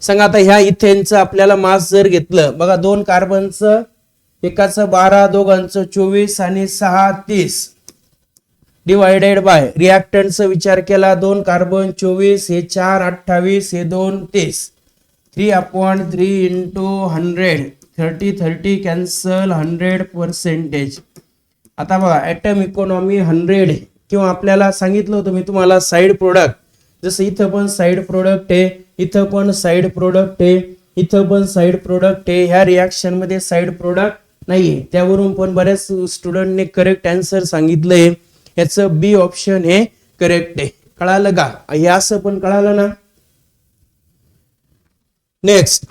सांगा आता ह्या इथेनचं आपल्याला मास जर घेतलं, बघा 2 कार्बनचं, एकाचं 12, दोघांचं 24 आणि 6 30 डिवायडेड बाय रिॲक्टंटचा विचार केला. 2 कार्बन 24, हे 4 28, हे 2 30. 3/3 इंटू 100 30 कॅन्सल 100%. आता बघा ॲटम इकॉनॉमी 100 किंवा आपल्याला सांगितलं होतं मी तुम्हाला साईड प्रोडक्ट. जसं इथं पण साईड प्रोडक्ट आहे, इथं पण साईड प्रोडक्ट आहे, इथं पण साईड प्रोडक्ट आहे. ह्या रिॲक्शन मध्ये साईड प्रोडक्ट नाहीये. त्यावरून पण बऱ्याच स्टुडंटने करेक्ट आन्सर सांगितलंय. याचं बी ऑप्शन हे करेक्ट आहे. कळालं का? हे असं पण कळालं ना. Next.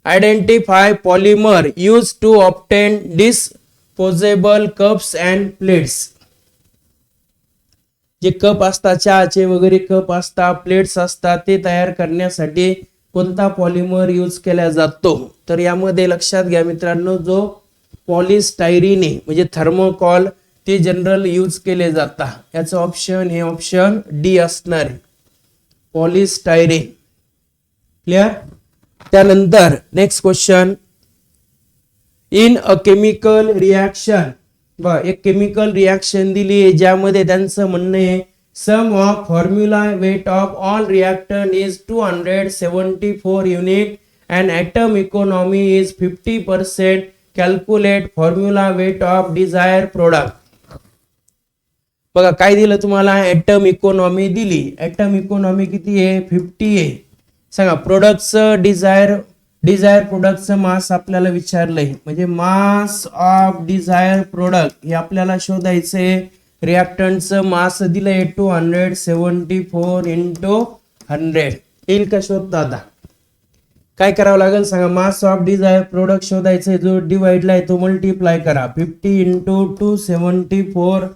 Identify polymer use to obtain disposable cups and plates. जे कप असतात, चहाचे वगैरे कप असतात, प्लेट्स असतात, ते तयार करण्यासाठी कोणता पॉलिमर यूज केला जातो? तर यामध्ये लक्षात घ्या मित्रांनो, जो पॉलिस्टायरीन आहे म्हणजे थर्मोकॉल ते जनरल यूज केले जातात. याचं ऑप्शन हे ऑप्शन डी असणार आहे, पॉलिस्टायरीन. क्लिअर? त्यानंतर next question. In a chemical reaction, बघा एक केमिकल रिॲक्शन दिली आहे ज्यामध्ये त्यांचं म्हणणं आहे sum of formula weight of all reactant is 274 unit and atom economy is 50%. Calculate formula weight of desire product. बघा काय दिलं तुम्हाला, ऍटम इकॉनॉमी दिली. ऍटम इकॉनॉमी किती आहे, 50 आहे. सांगा प्रोडक्टचं डिझायर प्रोडक्टचं मास आपल्याला विचारलंय, म्हणजे मास ऑफ डिझायर प्रोडक्ट हे आपल्याला शोधायचंय. रिॲक्टंटचं मास दिलंय 274 इंटू 100. येईल का शोधता? आता काय करावं लागेल सांगा, मास ऑफ डिझायर प्रोडक्ट शोधायचंय, जो डिवाइडला आहे तो मल्टिप्लाय करा. 50 इंटू 274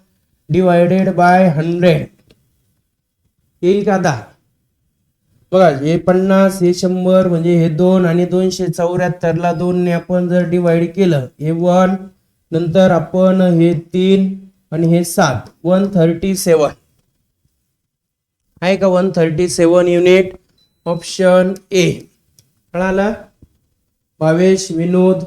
डिवायडेड बाय 100 येईल का? आता बघा हे 50 हे 100 म्हणजे हे 2 आणि 274 ला 2 ने आपण जर डिवाइड केलं, हे 1 नंतर आपण हे 3 आणि हे 7, 137 आहे का? 137 युनिट. Option A. कळालं? भावेश, विनोद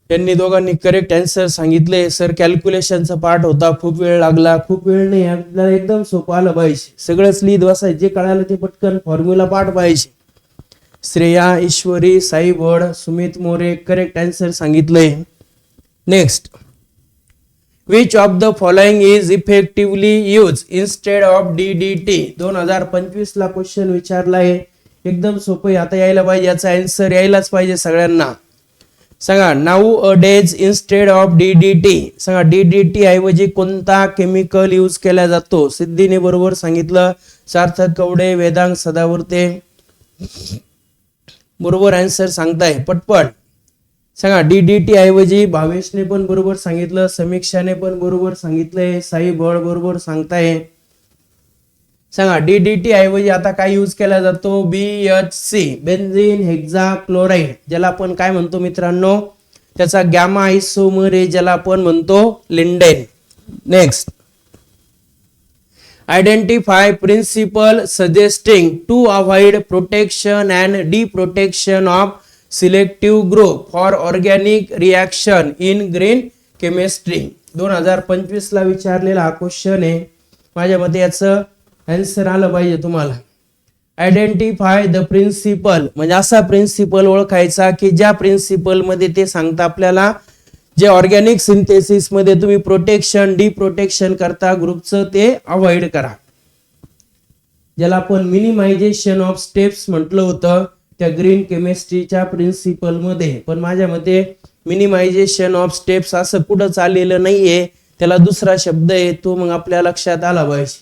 यांनी दोघांनी करेक्ट आन्सर सांगितले. सर कॅल्क्युलेशनचा पार्ट होता, खूप वेळ लागला. खूप वेळ नाही, आपल्याला एकदम सोपं आलं पाहिजे. सगळंच लिहित बसायचं, जे कळालं ते पटकन फॉर्म्युला पार्ट पाहिजे. श्रेया, ईश्वरी, साई भड, सुमित मोरे करेक्ट आन्सर सांगितले. Next, which of the following is effectively use instead of DDT. 2025 ला क्वेश्चन विचारला आहे, एकदम सोपं. आता यायला पाहिजे, याचा आन्सर यायलाच पाहिजे सगळ्यांना. सांगा now a days instead of DDT. सांगा DDT ऐवजी कोणता केमिकल यूज केला जातो? सिद्धीने बरोबर सांगितलं. सार्थक कवडे, वेदांग सदावर्ते बरोबर आन्सर सांगताय पटपट. सांगा DDT ऐवजी. भावेशने पण बरोबर सांगितलं, समीक्षाने पण बरोबर सांगितलंय, साई बळ बरोबर सांगताय. सांगा DDT ऐवजी आता काय यूज केला जातो? BHC बेन्झीन हेक्साक्लोराइड, ज्याला आपण काय म्हणतो मित्रांनो, त्याचा गॅमा आयसोमर आहे, ज्याला आपण म्हणतो lindane. Next, identify principle suggesting to avoid protection and deprotection of selective group for organic reaction in green chemistry. 2025 ला विचारलेला हा क्वेश्चन आहे. माझ्या मते याचं आन्सर आलं पाहिजे तुम्हाला. आयडेंटिफाय द प्रिन्सिपल म्हणजे असा प्रिन्सिपल ओळखायचा की ज्या प्रिन्सिपल मध्ये ते सांगता आपल्याला जे ऑर्गॅनिक सिंथेसिस मध्ये तुम्ही प्रोटेक्शन डिप्रोटेक्शन करता ग्रुपचं ते अवॉइड करा. ज्याला आपण मिनिमायझेशन ऑफ स्टेप्स म्हटलं होतं त्या ग्रीन केमिस्ट्रीच्या प्रिन्सिपल मध्ये. पण माझ्या मते मिनिमायझेशन ऑफ स्टेप्स असं कुठं चाललेलं नाहीये, त्याला दुसरा शब्द आहे, तो मग आपल्या लक्षात आला पाहिजे.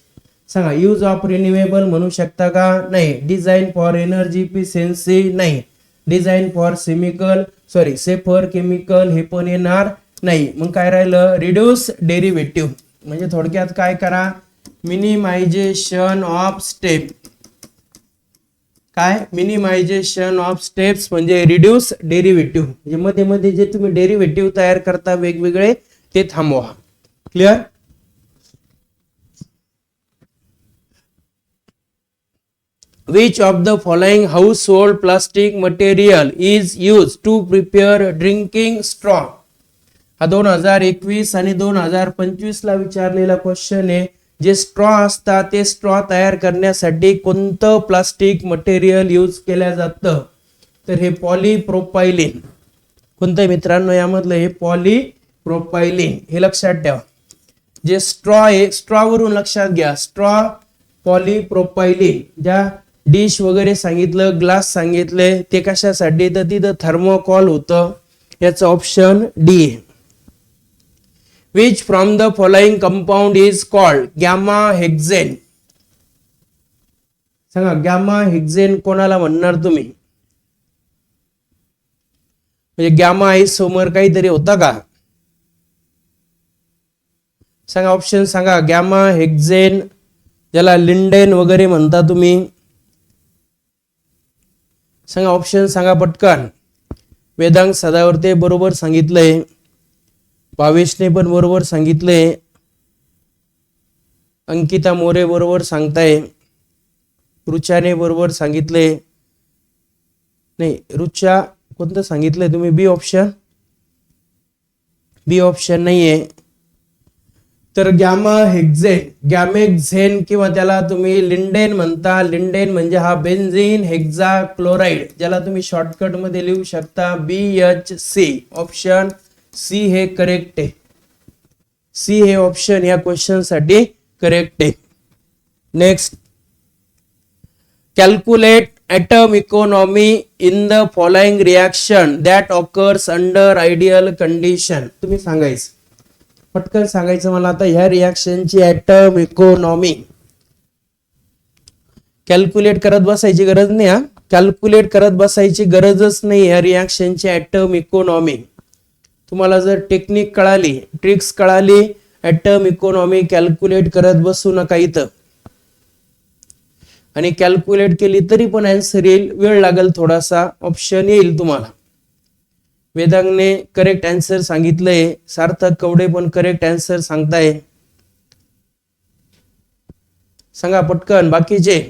सांगा यूज ऑफ रिन्युएबल म्हणू शकता का? नाही. डिझाईन फॉर एनर्जी इफिशियन्सी नाही. डिझाईन फॉर सेफर केमिकल हे पण येणार नाही. मग काय राहिलं? रिड्यूस डेरिव्हेटिव्ह म्हणजे थोडक्यात काय करा, मिनिमायझेशन ऑफ स्टेप. काय? मिनिमायझेशन ऑफ स्टेप्स म्हणजे रिड्यूस डेरिव्हेटिव्ह, म्हणजे मध्ये मध्ये जे तुम्ही डेरिव्हेटिव्ह तयार करता वेगवेगळे ते थांबवा. Clear? Which of the following household plastic material is used to prepare drinking straw? हा 2021 आणि 2025 ला विचारलेला क्वेश्चन आहे. जे स्ट्रॉ असतात ते स्ट्रॉ तयार करण्यासाठी कोणतं प्लास्टिक मटेरियल यूज केलं जातं? तर हे पॉलीप्रोपायलिन. कोणतं मित्रांनो यामधलं? हे पॉलीप्रोपायलिन. हे लक्षात ठेवा. जे स्ट्रॉ आहे, स्ट्रॉ वरून लक्षात घ्या, स्ट्रॉ पॉलीप्रोपायलिन. ज्या डिश वगैरे सांगितलं, ग्लास सांगितले, ते कशासाठी? तर तिथं थर्मोकॉल होतं. याचं option D. Which from the following compound is called gamma hexane? सांगा गॅमा हेक्झेन कोणाला म्हणणार तुम्ही? म्हणजे गॅमा आयसोमर काहीतरी होता का? सांगा ऑप्शन सांगा. गॅमा हेक्झेन, ज्याला लिंडेन वगैरे म्हणता तुम्ही. सांगा ऑप्शन सांगा पटकन. वेदांग सदावर्ते बरोबर सांगितलंय, भावेशने पण बरोबर सांगितलंय, अंकिता मोरे बरोबर सांगताय, रुचाने बरोबर सांगितलंय. नाही, रुचा कोणतं सांगितलंय तुम्ही? बी ऑप्शन. बी ऑप्शन नाहीये. तर गॅमा हेक्झेन, गॅमेक्झेन किंवा त्याला तुम्ही लिंडेन म्हणता. लिंडेन म्हणजे हा बेन्झीन हेक्साक्लोराइड, ज्याला तुम्ही शॉर्टकट मध्ये लिहू शकता BHC. ऑप्शन सी हे करेक्ट आहे. सी हे ऑप्शन या क्वेश्चन साठी करेक्ट आहे. Next, calculate atom economy in the following reaction that occurs under ideal condition. तुम्ही सांगायचं, पटकन सांगायचं मला आता ह्या रिॲक्शनची ॲटम इकॉनॉमी. कॅल्क्युलेट करत बसायची गरज नाही. कॅल्क्युलेट करत बसायची गरजच नाही या रिॲक्शनची ॲटम इकॉनॉमी. तुम्हाला जर टेक्निक कळाली, ट्रिक्स कळाली, ॲटम इकॉनॉमी कॅल्क्युलेट करत बसू नका इथं. आणि कॅल्क्युलेट केली तरी पण आन्सर येईल, वेळ लागेल थोडासा, ऑप्शन येईल तुम्हाला. वेदांगने करेक्ट आन्सर सांगितलंय, सार्थक कवडे पण करेक्ट आन्सर सांगताय. सांगा पटकन बाकीचे.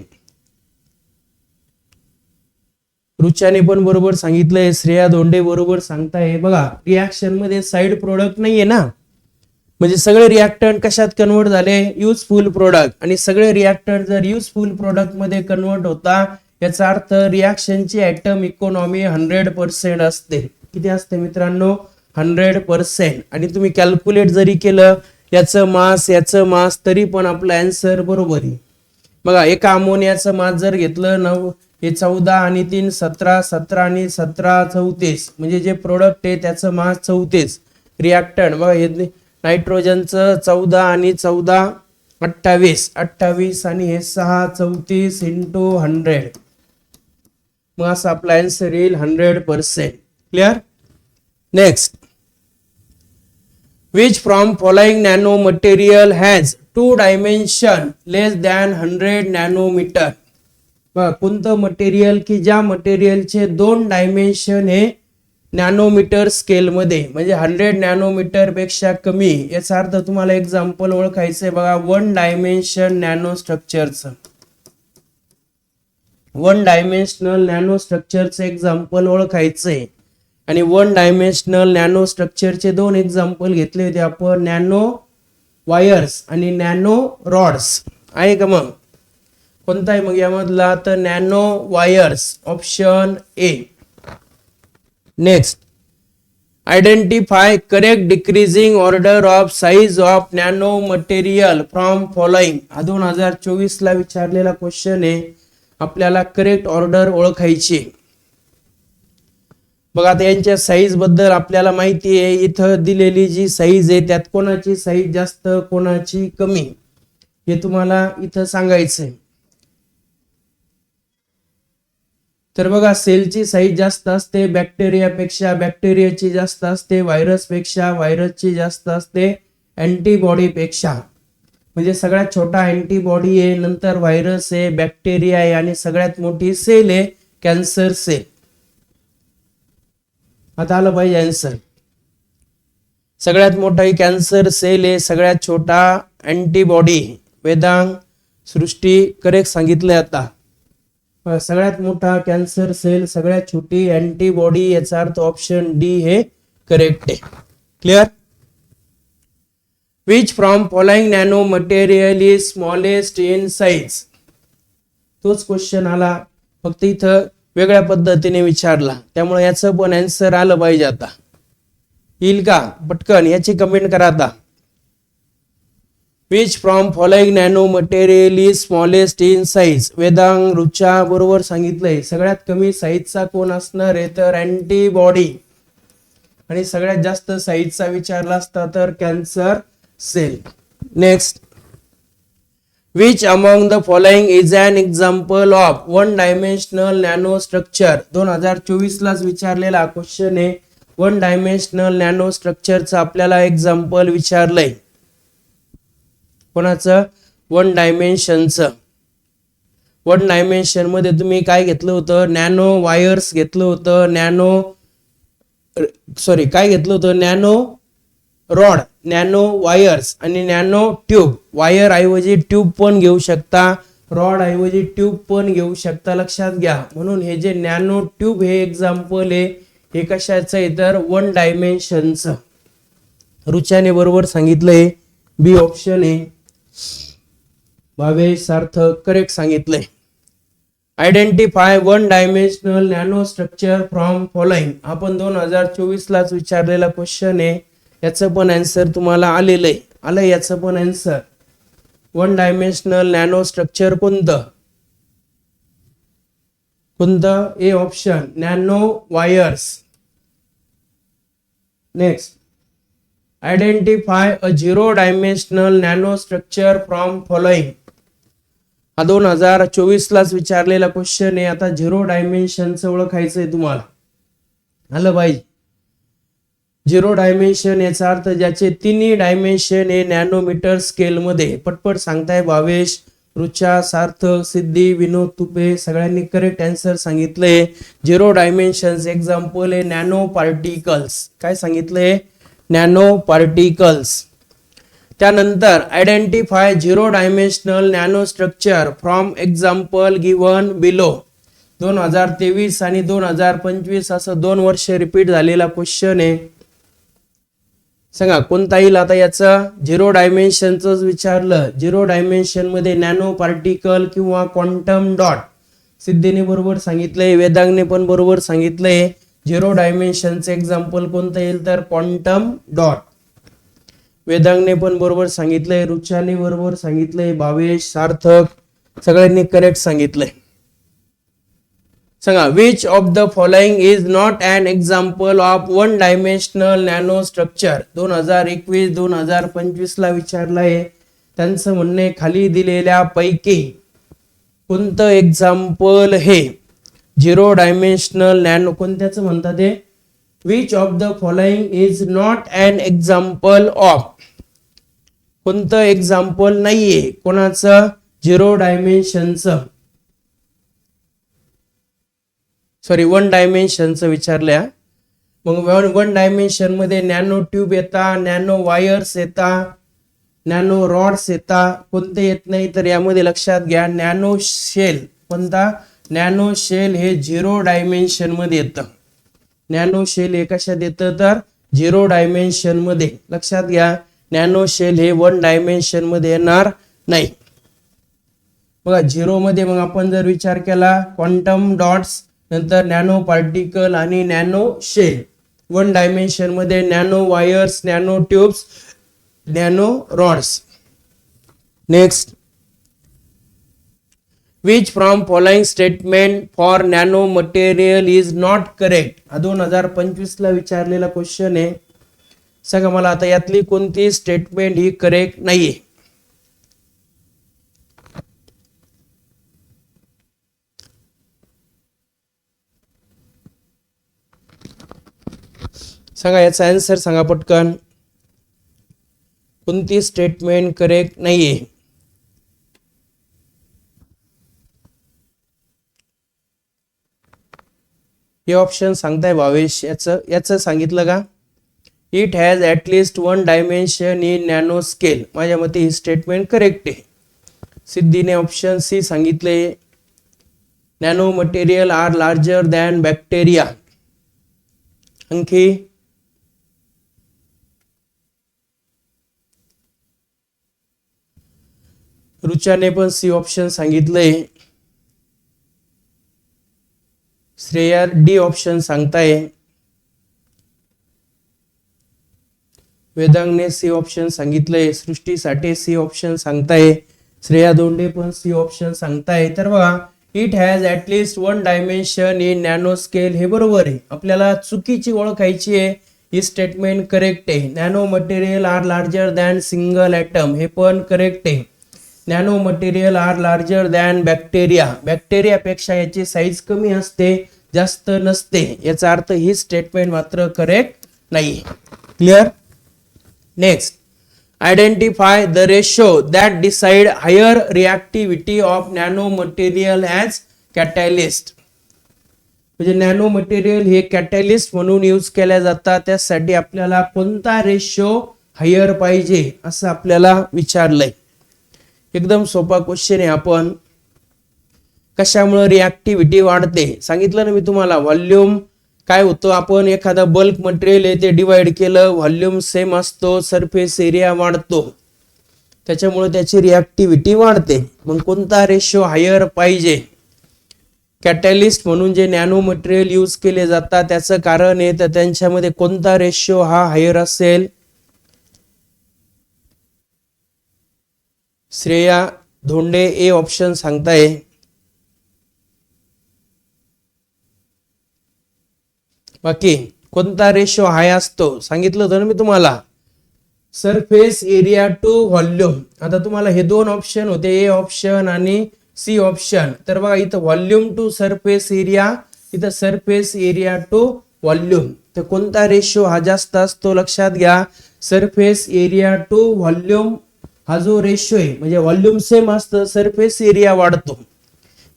रुचाने पण बरोबर सांगितलंय, श्रेया धोंडे बरोबर सांगताय. बघा, रिॲक्शन मध्ये साइड प्रोडक्ट नाहीये ना, म्हणजे सगळे रिॲक्टंट कशात कन्वर्ट झाले, युजफुल प्रोडक्ट. आणि सगळे रिॲक्टंट जर युजफुल प्रोडक्ट मध्ये कन्वर्ट होता, याचा अर्थ रिॲक्शनची ॲटम इकॉनॉमी 100% असते. किती असते मित्रांनो? 100%. आणि तुम्ही कॅल्क्युलेट जरी केलं याचं मास तरी पण आपलं आन्सर बरोबर आहे. बघा, एका अमोनियाचं मास जर घेतलं 9 हे 14 आणि 3 17, 17 आणि 17 34, म्हणजे जे प्रोडक्ट आहे त्याचं मास 34. रिॲक्टंट बघा, हे नायट्रोजनचं 14 आणि 14 28, 28 आणि हे 6 34 इंटू 100. मग असं आपला आन्सर येईल 100%. Clear? Next, which from following nano material has 2 dimension less than 100 nanometer. कोणतं मटेरियल की ज्या मटेरियलचे 2 डायमेन्शन हे नॅनोमीटर स्केल मध्ये, म्हणजे 100 नॅनोमीटर पेक्षा कमी. याचा अर्थ तुम्हाला एक्झाम्पल ओळखायचंय. बघा, 1 डायमेन्शन नॅनो स्ट्रक्चरचं, 1 डायमेन्शनल नॅनो स्ट्रक्चरचं एक्झाम्पल ओळखायचंय. आणि 1 डायमेन्शनल नॅनो स्ट्रक्चरचे 2 एक्झाम्पल घेतले होते आपण, नॅनो वायर्स आणि नॅनो रॉड्स. आहे का? मग कोणता आहे मग यामधला? तर nano wires, option A. Next, identify correct decreasing order of size of nano material from following. हा 2024 ला विचारलेला क्वेश्चन आहे. आपल्याला करेक्ट ऑर्डर ओळखायची. बघा, आता यांच्या साईज बद्दल आपल्याला माहिती आहे. इथं दिलेली जी साईज आहे त्यात कोणाची साईज जास्त, कोणाची कमी, हे तुम्हाला इथं सांगायचंय. तर बघा, सेलची साईज जास्त असते बॅक्टेरियापेक्षा, बॅक्टेरियाची जास्त असते व्हायरस पेक्षा, व्हायरसची जास्त असते अँटीबॉडी पेक्षा. म्हणजे सगळ्यात छोटा अँटीबॉडी आहे, नंतर व्हायरस आहे, बॅक्टेरिया आहे आणि सगळ्यात मोठी सेल आहे कॅन्सर सेल. आता आलं पाहिजे आन्सर. सगळ्यात मोठा ही कॅन्सर सेल आहे, सगळ्यात छोटा अँटीबॉडी. वेदांग, सृष्टी करेक्ट सांगितलंय. आता सगळ्यात मोठा कॅन्सर सेल, सगळ्यात छोटी अँटीबॉडी. याचा अर्थ ऑप्शन डी हे करेक्ट आहे. Clear? Which from following nano material is smallest in size. तोच क्वेश्चन आला, फक्त इथं वेगळ्या पद्धतीने विचारला, त्यामुळे याचं पण आन्सर आलं पाहिजे. आता येईल का? पटकन याची कमेंट करा आता. Which from following nano material is smallest in size. Vedang, Rucha बरोबर सांगितलंय. सगळ्यात कमी साईजचा कोण असणार आहे? तर अँटीबॉडी. आणि सगळ्यात जास्त साईजचा विचारला असता तर cancer cell. Next, which among the following is an example of 1 dimensional nano structure. 2024 लाच विचारलेला क्वेश्चन आहे. 1 डायमेन्शनल नॅनो स्ट्रक्चरचं आपल्याला एक्झाम्पल विचारलंय. कोणाचं? 1 डायमेन्शनचं. 1 डायमेन्शन मध्ये तुम्ही काय घेतलं होतं? नॅनो वायर्स घेतलं होतं, काय घेतलं होतं? नॅनो रॉड, नॅनो वायर्स आणि नॅनो ट्यूब. वायर ऐवजी ट्यूब पण घेऊ शकता, रॉड ऐवजी ट्यूब पण घेऊ शकता, लक्षात घ्या. म्हणून हे जे नॅनो ट्यूब हे एक्झाम्पल आहे, हे कशाचं आहे? तर 1 डायमेन्शनचं. रुचाने बरोबर सांगितलंय, बी ऑप्शन आहे. भावेश, सार्थक करेक्ट सांगितलंय. Identify one dimensional nano structure from following. आपण 2024 लाच विचारलेला क्वेश्चन आहे, याचं पण आन्सर तुम्हाला आलेलं आहे. आलंय याचं पण answer. One dimensional nano structure कोणतं? A option nano wires. Next, identify a zero dimensional nano structure from following. हा 2024 लाच विचारलेला क्वेश्चन आहे. आता झिरो डायमेन्शनचं ओळखायचंय तुम्हाला. आलं पाहिजे. झिरो डायमेन्शन याचा अर्थ ज्याचे तिन्ही डायमेन्शन हे नॅनोमीटर स्केल मध्ये. पटपट सांगताय भावेश, रुचा, सार्थक, सिद्धी, विनोद, तुपे सगळ्यांनी करेक्ट आन्सर सांगितलंय. झिरो डायमेन्शन्स एक्झाम्पल आहे नॅनो पार्टिकल्स. काय सांगितलंय? Nano particles. त्यानंतर identify zero dimensional nano structure from example given below. 2023 आणि 2025 असं 2 वर्ष रिपीट झालेला क्वेश्चन आहे. सांगा कोणता येईल आता याचा? झिरो डायमेन्शनच विचारलं. झिरो डायमेन्शन मध्ये नॅनो पार्टिकल किंवा क्वांटम डॉट. सिद्धीने बरोबर सांगितलंय, वेदांगने पण बरोबर सांगितलंय. झिरो डायमेन्शनचं एक्झाम्पल कोणतं येईल तर क्वांटम डॉट. वेदांगने पण बरोबर सांगितलंय, रुचाने बरोबर सांगितलंय, भावेश, सार्थक सगळ्यांनी करेक्ट सांगितलंय. सांगा which of the following is not an example of one dimensional nano structure. 2021-2025 ला विचारलाय. त्यांचं म्हणणे खाली दिलेल्या पैकी कोणतं एक्झाम्पल हे झिरो डायमेन्शनल नॅनो कोणत्याचं म्हणतात ते? Which of the following is not an example of. कोणतं एक्झाम्पल नाहीये कोणाचं? झिरो डायमेन्शनचं. सॉरी, वन डायमेन्शनचं विचारल्या. मग वन डायमेन्शन मध्ये नॅनो ट्यूब येता, नॅनो वायर्स येता, नॅनो रॉड्स येता. कोणते येत नाही तर यामध्ये लक्षात घ्या नॅनो शेल. कोणता? नॅनो शेल हे झिरो डायमेन्शन मध्ये येतं. नॅनो शेल हे कशात येतं तर झिरो डायमेन्शन मध्ये. लक्षात घ्या नॅनो शेल हे वन डायमेन्शन मध्ये येणार नाही. बघा झिरो मध्ये मग आपण जर विचार केला क्वांटम डॉट्स, नंतर नॅनो पार्टिकल आणि नॅनो शेल. वन डायमेन्शन मध्ये nano wires, nano tubes, nano rods. Next, which from following statement for nano material is not correct. हा 2025 ला विचारलेला क्वेश्चन आहे. सांगा मला आता यातली कोणती स्टेटमेंट ही करेक्ट नाहीये? सांगा याचा आन्सर सांगा पटकन. कोणती स्टेटमेंट करेक्ट नाहीये? हे ऑप्शन सांगताय भावेश. याचं सांगितलं का? It has at least one dimension in nano scale. माझ्या मते ही स्टेटमेंट करेक्ट आहे. सिद्धीने ऑप्शन सी सांगितले. Nano material are larger than bacteria. आणखी रुचाने पण सी ऑप्शन सांगितलंय. श्रेया डी ऑप्शन सांगताय. वेदांगने सी ऑप्शन सांगितलंय. सृष्टी साठे सी ऑप्शन सांगताय. श्रेया दोंडे पण सी ऑप्शन सांगताय. तर बघा it has at least one dimension in nano scale हे बरोबर आहे. आपल्याला चुकीची ओळखायची आहे. ही स्टेटमेंट करेक्ट आहे. Nano material are larger than single atom हे पण करेक्ट आहे. Nano material are larger than bacteria. बॅक्टेरियापेक्षा याची साईज कमी असते, जास्त नसते. याचा अर्थ ही स्टेटमेंट मात्र करेक्ट नाही. Clear? Next, identify the ratio that decide higher reactivity of nano material as catalyst. म्हणजे नॅनो मटेरियल हे कॅटॅलिस्ट म्हणून यूज केल्या जातात. त्यासाठी आपल्याला कोणता रेशो हायर पाहिजे असं आपल्याला विचारलंय. एकदम सोपा क्वेश्चन आहे. आपण कशामुळे रिॲक्टिव्हिटी वाढते सांगितलं ना मी तुम्हाला. व्हॉल्यूम काय होतं, आपण एखादा बल्क मटेरियल आहे ते डिवाइड केलं, व्हॉल्यूम सेम असतो, सरफेस एरिया वाढतो, त्याच्यामुळे त्याची रिॲक्टिव्हिटी वाढते. मग कोणता रेशो हायर पाहिजे? कॅटॅलिस्ट म्हणून जे नॅनो मटेरियल यूज केले जातात त्याचं कारण आहे तर त्यांच्यामध्ये कोणता रेशो हा हायर असेल? श्रेया धोंडे ए ऑप्शन सांगताय. बाकी कोणता रेशो हाय असतो सांगितलं होतं ना मी तुम्हाला, सरफेस एरिया टू व्हॉल्यूम. आता तुम्हाला हे दोन ऑप्शन होते, ए ऑप्शन आणि सी ऑप्शन. तर बघा इथं व्हॉल्यूम टू सरफेस एरिया, इथं सरफेस एरिया टू व्हॉल्यूम. तर कोणता रेशो हा जास्त असतो लक्षात घ्या. सरफेस एरिया टू व्हॉल्यूम हा जो रेशो आहे, म्हणजे व्हॉल्यूम सेम असतं सरफेस एरिया वाढतो,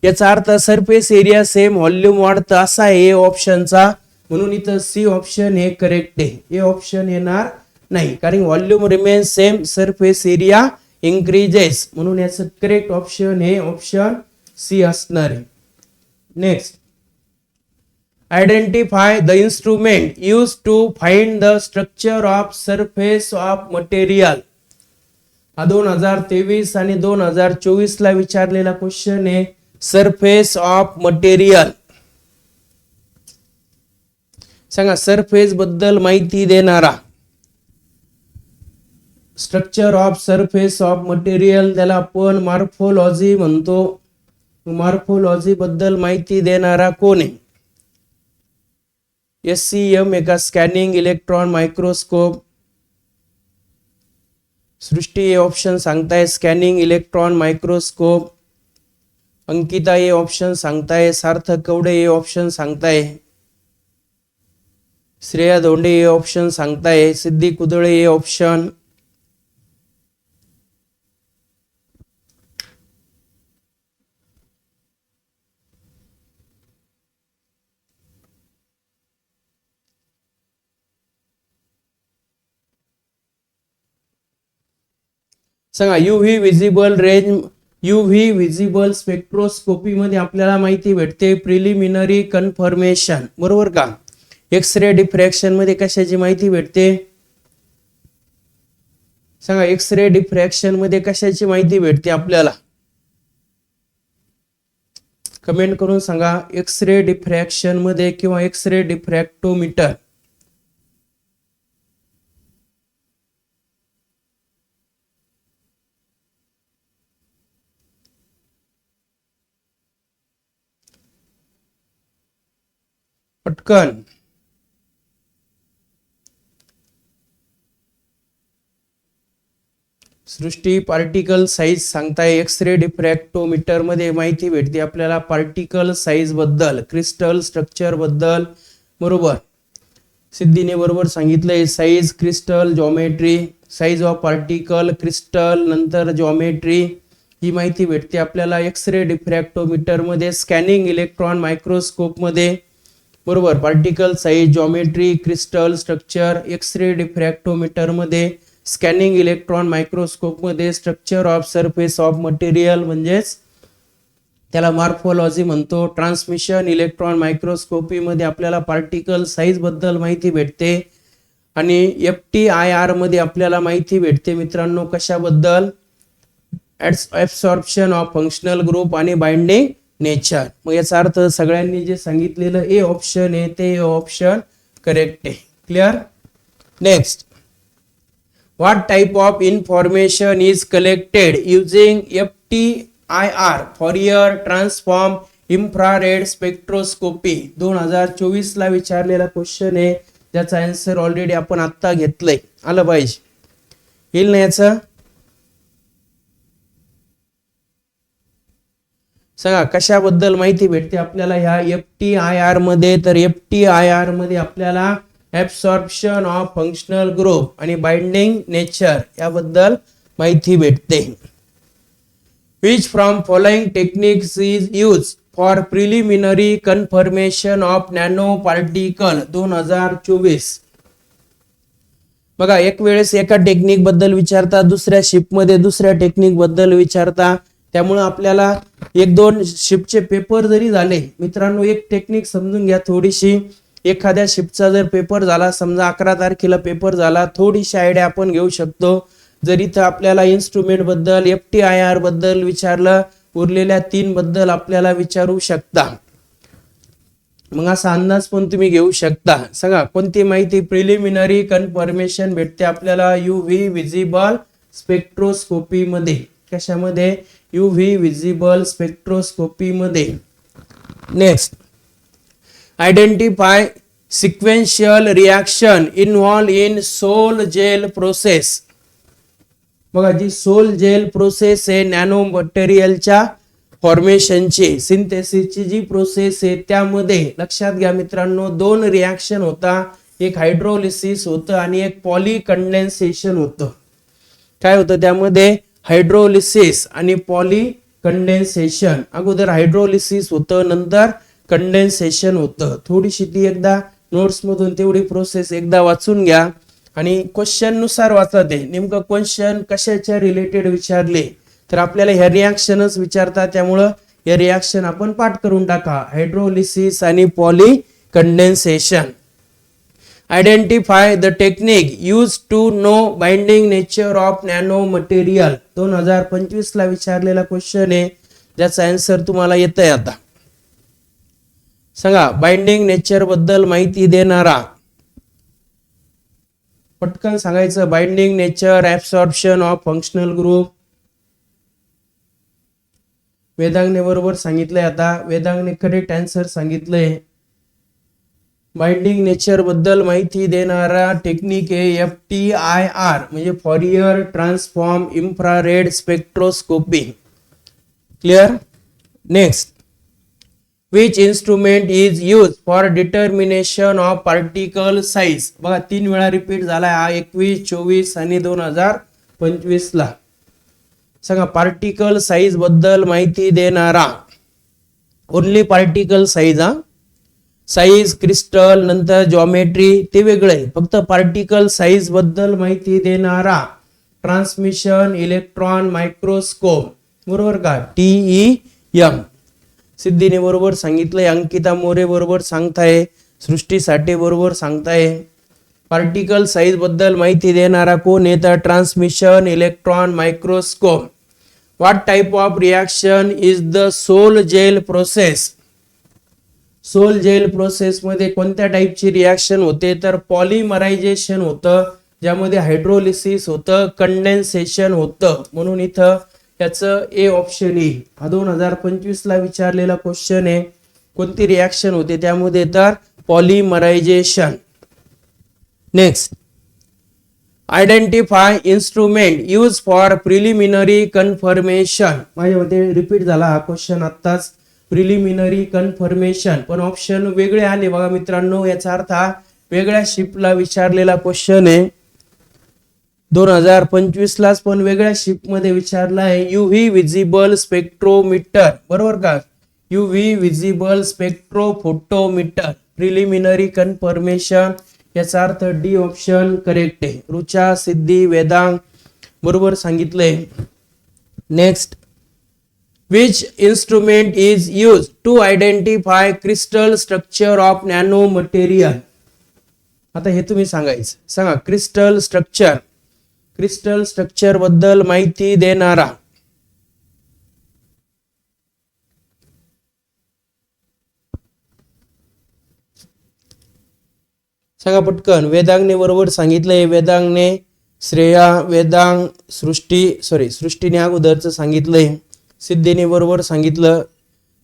याचा earth surface area same volume वाढतं असा आहे ए ऑप्शनचा. म्हणून इथं सी ऑप्शन हे करेक्ट आहे, ए ऑप्शन येणार नाही, कारण volume remain same surface area increases. म्हणून याचं करेक्ट ऑप्शन हे ऑप्शन सी असणार आहे. Next, identify the instrument use to find the structure of surface of material. हा 2023 आणि 2024 ला विचारलेला क्वेश्चन आहे. सरफेस ऑफ मटेरियल सांगा, सरफेस बद्दल माहिती देणारा. Structure of surface of material त्याला आपण मॉर्फोलॉजी म्हणतो. मॉर्फोलॉजी बद्दल माहिती देणारा कोण आहे? SCM एका scanning electron microscope. Srushti A option सांगताय scanning electron microscope. Ankita A option सांगताय. सार्थक कवडे ए ऑप्शन सांगताय. श्रेया धोंडे ए ऑप्शन सांगताय. सिद्धी कुदळे ए ऑप्शन. सांगा, UV visible range, UV visible spectroscopy मध्ये आपल्याला माहिती भेटते प्रिलिमिनरी कन्फर्मेशन, बरोबर का? एक्स-रे डिफ्रॅक्शन मध्ये कशाची माहिती भेटते? सांगा, एक्स-रे डिफ्रॅक्शन मध्ये कशाची माहिती भेटते आपल्याला? कमेंट करून सांगा. एक्स-रे डिफ्रॅक्शन मध्ये किंवा एक्स-रे डिफ्रॅक्टोमीटर. पटकन. सृष्टी पार्टिकल साइज सांगताय. एक्स-रे डिफ्रॅक्टोमीटर मध्ये माहिती भेटते आपल्याला पार्टिकल साइज बद्दल, क्रिस्टल स्ट्रक्चर बद्दल, बरोबर. सिद्धीने बरोबर सांगितलंय. Size, crystal, geometry, size of particle, crystal, नंतर जॉमेट्री ही माहिती भेटते आपल्याला एक्स-रे डिफ्रॅक्टोमीटर मध्ये. स्कॅनिंग इलेक्ट्रॉन मायक्रोस्कोप मध्ये, बरोबर, particle size, geometry, crystal structure. X-ray diffractometer मध्ये, स्कॅनिंग इलेक्ट्रॉन मायक्रोस्कोप मध्ये structure of surface of material म्हणजेच त्याला मॉर्फोलॉजी म्हणतो. ट्रान्समिशन इलेक्ट्रॉन मायक्रोस्कोपी मध्ये आपल्याला पार्टिकल साइज बद्दल माहिती भेटते. आणि FTIR मध्ये आपल्याला माहिती भेटते मित्रांनो कशाबद्दल? ऍब्सॉर्प्शन ऑफ फंक्शनल ग्रुप आणि बाइंडिंग नेचर. मग याचा अर्थ सगळ्यांनी जे सांगितलेलं ए ऑप्शन आहे ते ऑप्शन करेक्ट आहे. Clear? Next, what type of information is collected using FTIR, Fourier transform infrared spectroscopy. 2024 ला विचारलेला क्वेश्चन आहे, त्याचा आन्सर ऑलरेडी आपण आता घेतलंय. आलं पाहिजे, येईल ना याचं? सांगा, कशाबद्दल माहिती भेटते आपल्याला ह्या FTIR मध्ये? तर FTIR मध्ये आपल्याला ऍब्सॉर्प्शन ऑफ फंक्शनल ग्रुप आणि बाइंडिंग नेचर याबद्दल माहिती भेटते. Which from following techniques is used for preliminary confirmation of nano particle? 2024. बघा, एक वेळेस एका टेक्निक बद्दल विचारता, दुसऱ्या शिफ्ट मध्ये दुसऱ्या टेक्निक बद्दल विचारता. त्यामुळे आपल्याला एक दोन शिफ्टचे पेपर जरी झाले मित्रांनो, एक टेक्निक समजून घ्या थोडीशी. एखाद्या शिफ्टचा जर पेपर झाला, समजा 11 तारखेला पेपर झाला, थोडीशी आयडिया आपण घेऊ शकतो. जर इथं आपल्याला इन्स्ट्रुमेंट बद्दल, FTIR बद्दल विचारलं, उरलेल्या 3 बद्दल आपल्याला विचारू शकता. मग असा अंदाज पण तुम्ही घेऊ शकता. सांगा कोणती माहिती प्रिलिमिनरी कन्फर्मेशन भेटते आपल्याला UV विजिबल स्पेक्ट्रोस्कोपी मध्ये. कशामध्ये? UV विजिबल स्पेक्ट्रोस्कोपी मध्ये. Next, identify sequential reaction involve in sol gel process. बघा जी सोल जेल प्रोसेस आहे नॅनो मटेरियलच्या फॉर्मेशनची सिंथेसिसची जी प्रोसेस आहे त्यामध्ये लक्षात घ्या मित्रांनो 2 रिॲक्शन होता. एक हायड्रोलिसिस होतं आणि एक पॉलीकंडेन्सेशन होतं. काय होतं त्यामध्ये? हायड्रोलिसिस आणि पॉलीकंडेन्सेशन. अगोदर हायड्रोलिसिस होतं, नंतर कंडेन्सेशन होतं. थोडीशी ती एकदा नोट्स मधून तेवढी प्रोसेस एकदा वाचून घ्या आणि क्वेश्चन नुसार वाचा ते. नेमकं क्वेश्चन कशाच्या रिलेटेड विचारले तर आपल्याला ह्या रिॲक्शनच विचारतात, त्यामुळं या रिॲक्शन आपण पाठ करून टाका. हायड्रोलिसिस आणि polycondensation. Identify the technique use to know binding nature of nano material. 2025 ला विचारलेला क्वेश्चन आहे ज्याचा आन्सर तुम्हाला येतंय आता. सांगा बाइंडिंग नेचर बद्दल माहिती देणारा. पटकन सांगायचं. Binding nature, absorption of functional group. वेदांगने बरोबर सांगितलंय. आता वेदांगने करेक्ट आन्सर सांगितलंय. बाइंडिंग नेचर बद्दल माहिती देणारा टेक्निक आहे FTIR म्हणजे Fourier transform infrared spectroscopy. Clear. Next, which instrument is use for determination of particle size. बघा 3 वेळा रिपीट झाला हा 21, 24 आणि 2025 ला. सांगा पार्टिकल साइज बद्दल माहिती देणारा. ओनली पार्टिकल साइज हा. साइज, क्रिस्टल, नंतर जॉमेट्री ते वेगळे. फक्त पार्टिकल साइज बद्दल माहिती देणारा. Transmission electron microscope. बरोबर का? TEM. सिद्धीने बरोबर सांगितलंय. अंकिता मोरे बरोबर सांगताय. सृष्टी साठे बरोबर सांगताय. पार्टिकल साइज बद्दल माहिती देणारा कोण आहे तर transmission electron microscope. What type of reaction is the sol gel process. Sol gel process मध्ये कोणत्या टाइपची रिॲक्शन होते तर पॉलिमरायझेशन होतं, ज्यामध्ये हायड्रोलिसिस होतं, कंडेन्सेशन होतं. म्हणून इथं त्याचं ए ऑप्शन येईल. हा 2025 ला विचारलेला क्वेश्चन आहे. कोणती रिॲक्शन होते त्यामध्ये तर polymerization. Next, identify instrument use for preliminary confirmation. माझ्यामध्ये रिपीट झाला हा क्वेश्चन आत्ताच. प्रिलिमिनरी कन्फर्मेशन पण ऑप्शन वेगळे आले बघा मित्रांनो. याचा अर्थ हा वेगळ्या शिफ्टला विचारलेला क्वेश्चन आहे. 2025 लाच पण वेगळ्या शिफ्ट मध्ये विचारला आहे. UV visible spectrometer. बरोबर का? UV visible spectrophotometer. Preliminary confirmation याचा अर्थ डी ऑप्शन करेक्ट आहे. रुचा, सिद्धी, वेदांग बरोबर सांगितलंय. Next, which instrument is used to identify crystal structure of nano material. आता हे तुम्ही सांगायचं. सांगा क्रिस्टल स्ट्रक्चर. क्रिस्टल स्ट्रक्चर बद्दल माहिती देणारा. सांगा पटकन. वेदांगने बरोबर सांगितलंय. वेदांगने, श्रेया, वेदांग, सृष्टीने अगोदरच सांगितलंय. सिद्धीने बरोबर सांगितलं.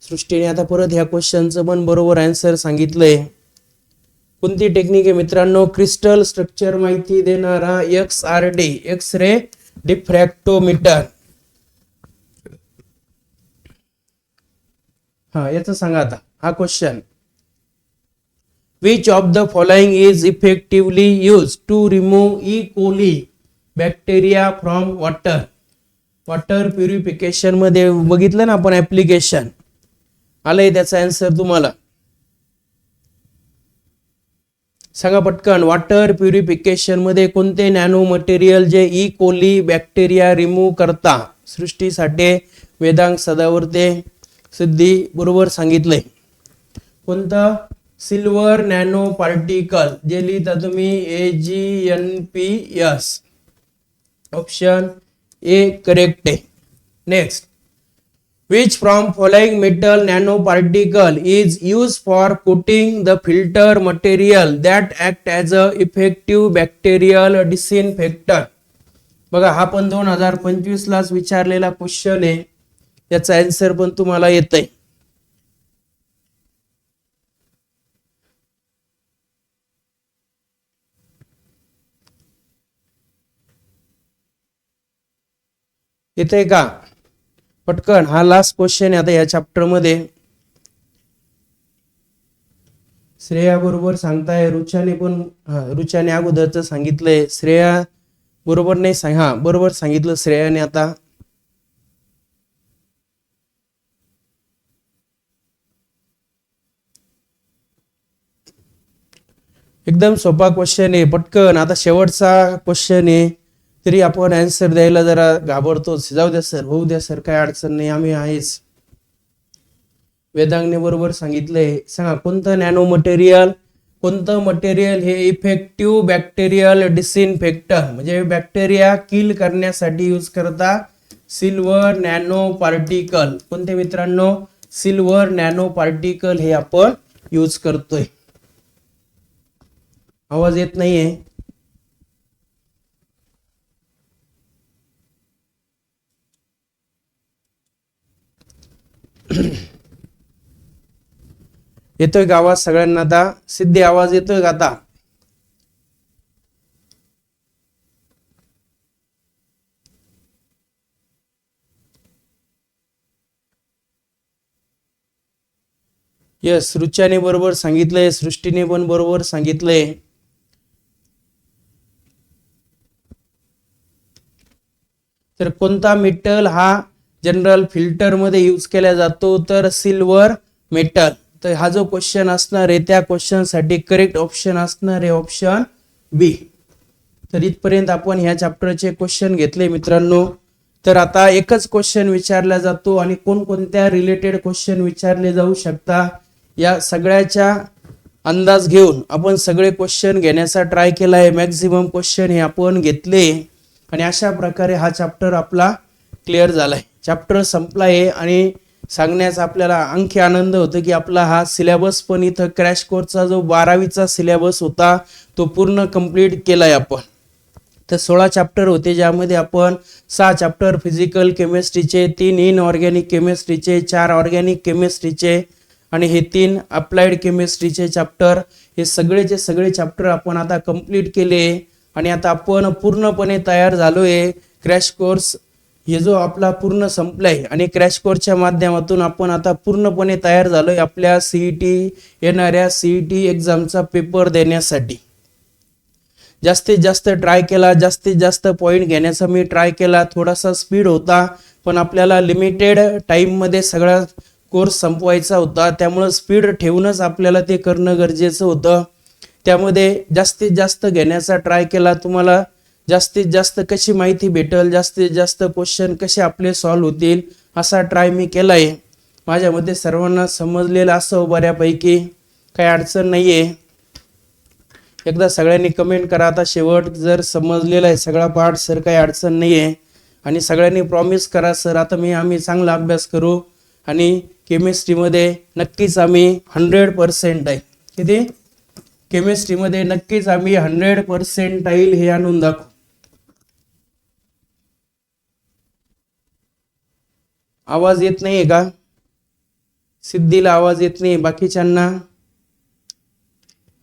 सृष्टीने आता परत ह्या क्वेश्चनचं पण बरोबर आन्सर सांगितलंय. कोणती टेक्निक आहे मित्रांनो? क्रिस्टल स्ट्रक्चर माहिती देणारा XRD एक्स रे डिफ्रॅक्टोमीटर. हा याचं सांगा आता हा question. Which of the following is effectively use to remove E. coli bacteria from water. Water purification मध्ये बघितलं ना आपण ऍप्लिकेशन आलंय. त्याचा आन्सर तुम्हाला सांगा पटकन. वॉटर प्युरिफिकेशन मध्ये कोणते नॅनो मटेरियल जे E. coli बॅक्टेरिया रिमूव्ह करता. सृष्टीसाठी वेदांग, सदावर्ते, सिद्धी बरोबर सांगितलंय. कोणतं? Silver nano particle. जे लिहिता तुम्ही AGNPS. ऑप्शन ए करेक्ट आहे. Next, Which from following metal nanoparticle is used for coating the filter material that act as a effective bacterial disinfectant? बघा हा पण 2025 लाच विचारलेला क्वेश्चन आहे, याचा आन्सर पण तुम्हाला येतंय. येतंय का पटकन? हा लास्ट क्वेश्चन आहे आता या चॅप्टर मध्ये. श्रेया बरोबर सांगताय, रुचाने पण रुचाने अगोदरच सांगितलंय, श्रेया बरोबर नाही सांग, हा बरोबर सांगितलं श्रेयाने. आता एकदम सोपा क्वेश्चन आहे, पटकन. आता शेवटचा क्वेश्चन आहे तरी आपण आन्सर द्यायला जरा घाबरतो. जाऊ द्या सर, होऊ द्या सर, काय अडचण नाही, आम्ही आहेच. वेदांगने बरोबर सांगितलंय. सांगा कोणतं नॅनो मटेरियल, कोणतं मटेरियल हे इफेक्टिव्ह बॅक्टेरियल डिसइन्फेक्टंट म्हणजे बॅक्टेरिया किल करण्यासाठी यूज करता? Silver nano particle. कोणते मित्रांनो? सिल्वर नॅनो पार्टिकल हे आपण यूज करतोय. आवाज येत नाहीये? येतोय का आवाज सगळ्यांना? आता सिद्धी आवाज येतोय का आता? यस, रुच्याने बरोबर सांगितलंय, सृष्टीने पण बरोबर सांगितलंय. तर कोणता मेटल हा जनरल फिल्टर मध्ये यूज केला जातो? तर सिल्वर मेटल. तर हा जो क्वेश्चन असणार आहे त्या क्वेश्चन साठी करेक्ट ऑप्शन असणार आहे ऑप्शन बी. तर इथपर्यंत आपण ह्या चॅप्टरचे क्वेश्चन घेतले मित्रांनो. तर आता एकच क्वेश्चन विचारला जातो आणि कोणकोणत्या रिलेटेड क्वेश्चन विचारले जाऊ शकता या सगळ्याचा अंदाज घेऊन आपण सगळे क्वेश्चन घेण्याचा ट्राय केला आहे. मॅक्झिमम क्वेश्चन हे आपण घेतले आणि अशा प्रकारे हा चॅप्टर आपला क्लिअर झालाय. चॅप्टर संपलाय आणि सांगण्याचा आपल्याला आणखी आनंद होतो की आपला हा सिलेबस पण इथं क्रॅश कोर्सचा जो 12वीचा सिलेबस होता तो पूर्ण कंप्लीट केलाय आपण. तर 16 चॅप्टर होते ज्यामध्ये आपण 6 चॅप्टर फिजिकल केमिस्ट्रीचे, 3 इनऑर्गॅनिक केमिस्ट्रीचे, 4 ऑर्गॅनिक केमिस्ट्रीचे आणि हे 3 अप्लाइड केमिस्ट्रीचे चॅप्टर, हे सगळेचे सगळे चॅप्टर आपण आता कंप्लीट केले आणि आता आपण पूर्णपणे तयार झालोय. क्रॅश कोर्स हे जो आपला पूर्ण संपलाय आणि क्रॅश कोर्सच्या माध्यमातून आपण आता पूर्णपणे तयार झालोय आपल्या सीईटी येणाऱ्या सीईटी एक्झामचा पेपर देण्यासाठी. जास्तीत जास्त ट्राय केला, जास्तीत जास्त पॉइंट घेण्याचा मी ट्राय केला. थोडासा स्पीड होता पण आपल्याला लिमिटेड टाइम मध्ये सगळा कोर्स संपवायचा होता, त्यामुळे स्पीड ठेवूनच आपल्याला ते करणं गरजेचं होतं. त्यामध्ये जास्तीत जास्त घेण्याचा ट्राय केला. तुम्हाला जास्तीत जास्त कशी माहिती भेटेल, जास्तीत जास्त क्वेश्चन कसे आपले सॉल्व्ह होतील असा ट्राय मी केलाय. माझ्यामध्ये सर्वांना समजलेलं असं बऱ्यापैकी, काही अडचण नाहीये. एकदा सगळ्यांनी कमेंट करा आता शेवट जर समजलेला आहे सगळा पार्ट सर, काही अडचण नाहीये. आणि सगळ्यांनी प्रॉमिस करा सर आता आम्ही चांगला अभ्यास करू आणि केमिस्ट्रीमध्ये नक्कीच आम्ही 100% आहे. किती? केमिस्ट्रीमध्ये नक्कीच आम्ही 100% हे आणून दाखवू. आवाज येत नाहीये का? सिद्धीला आवाज येत नाही, बाकीच्यांना?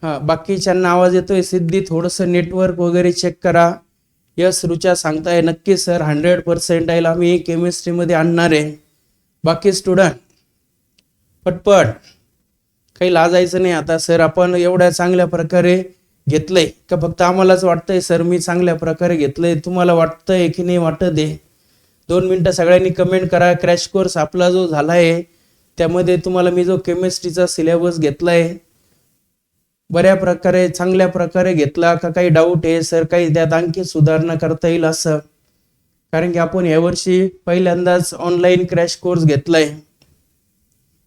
हा, बाकीच्यांना आवाज येतोय. सिद्धी थोडस नेटवर्क वगैरे चेक करा. यस, रुचा सांगताय नक्की सर 100% आम्ही केमिस्ट्रीमध्ये आणणार आहे. बाकी स्टुडंट पटपट, काही लाजायचं नाही. आता सर आपण एवढ्या चांगल्या प्रकारे घेतलंय का फक्त आम्हालाच वाटतंय सर मी चांगल्या प्रकारे घेतलंय? तुम्हाला वाटतंय की नाही वाटत आहे? 2 मिनिटं सगळ्यांनी कमेंट करा. क्रॅश कोर्स आपला जो झालाय त्यामध्ये तुम्हाला मी जो केमिस्ट्रीचा सिलेबस घेतलाय बऱ्या प्रकारे चांगल्या प्रकारे घेतला का? काही डाऊट आहे सर, काही त्यात आणखी सुधारणा करता येईल असं? कारण की आपण यावर्षी पहिल्यांदाच ऑनलाईन क्रॅश कोर्स घेतलाय,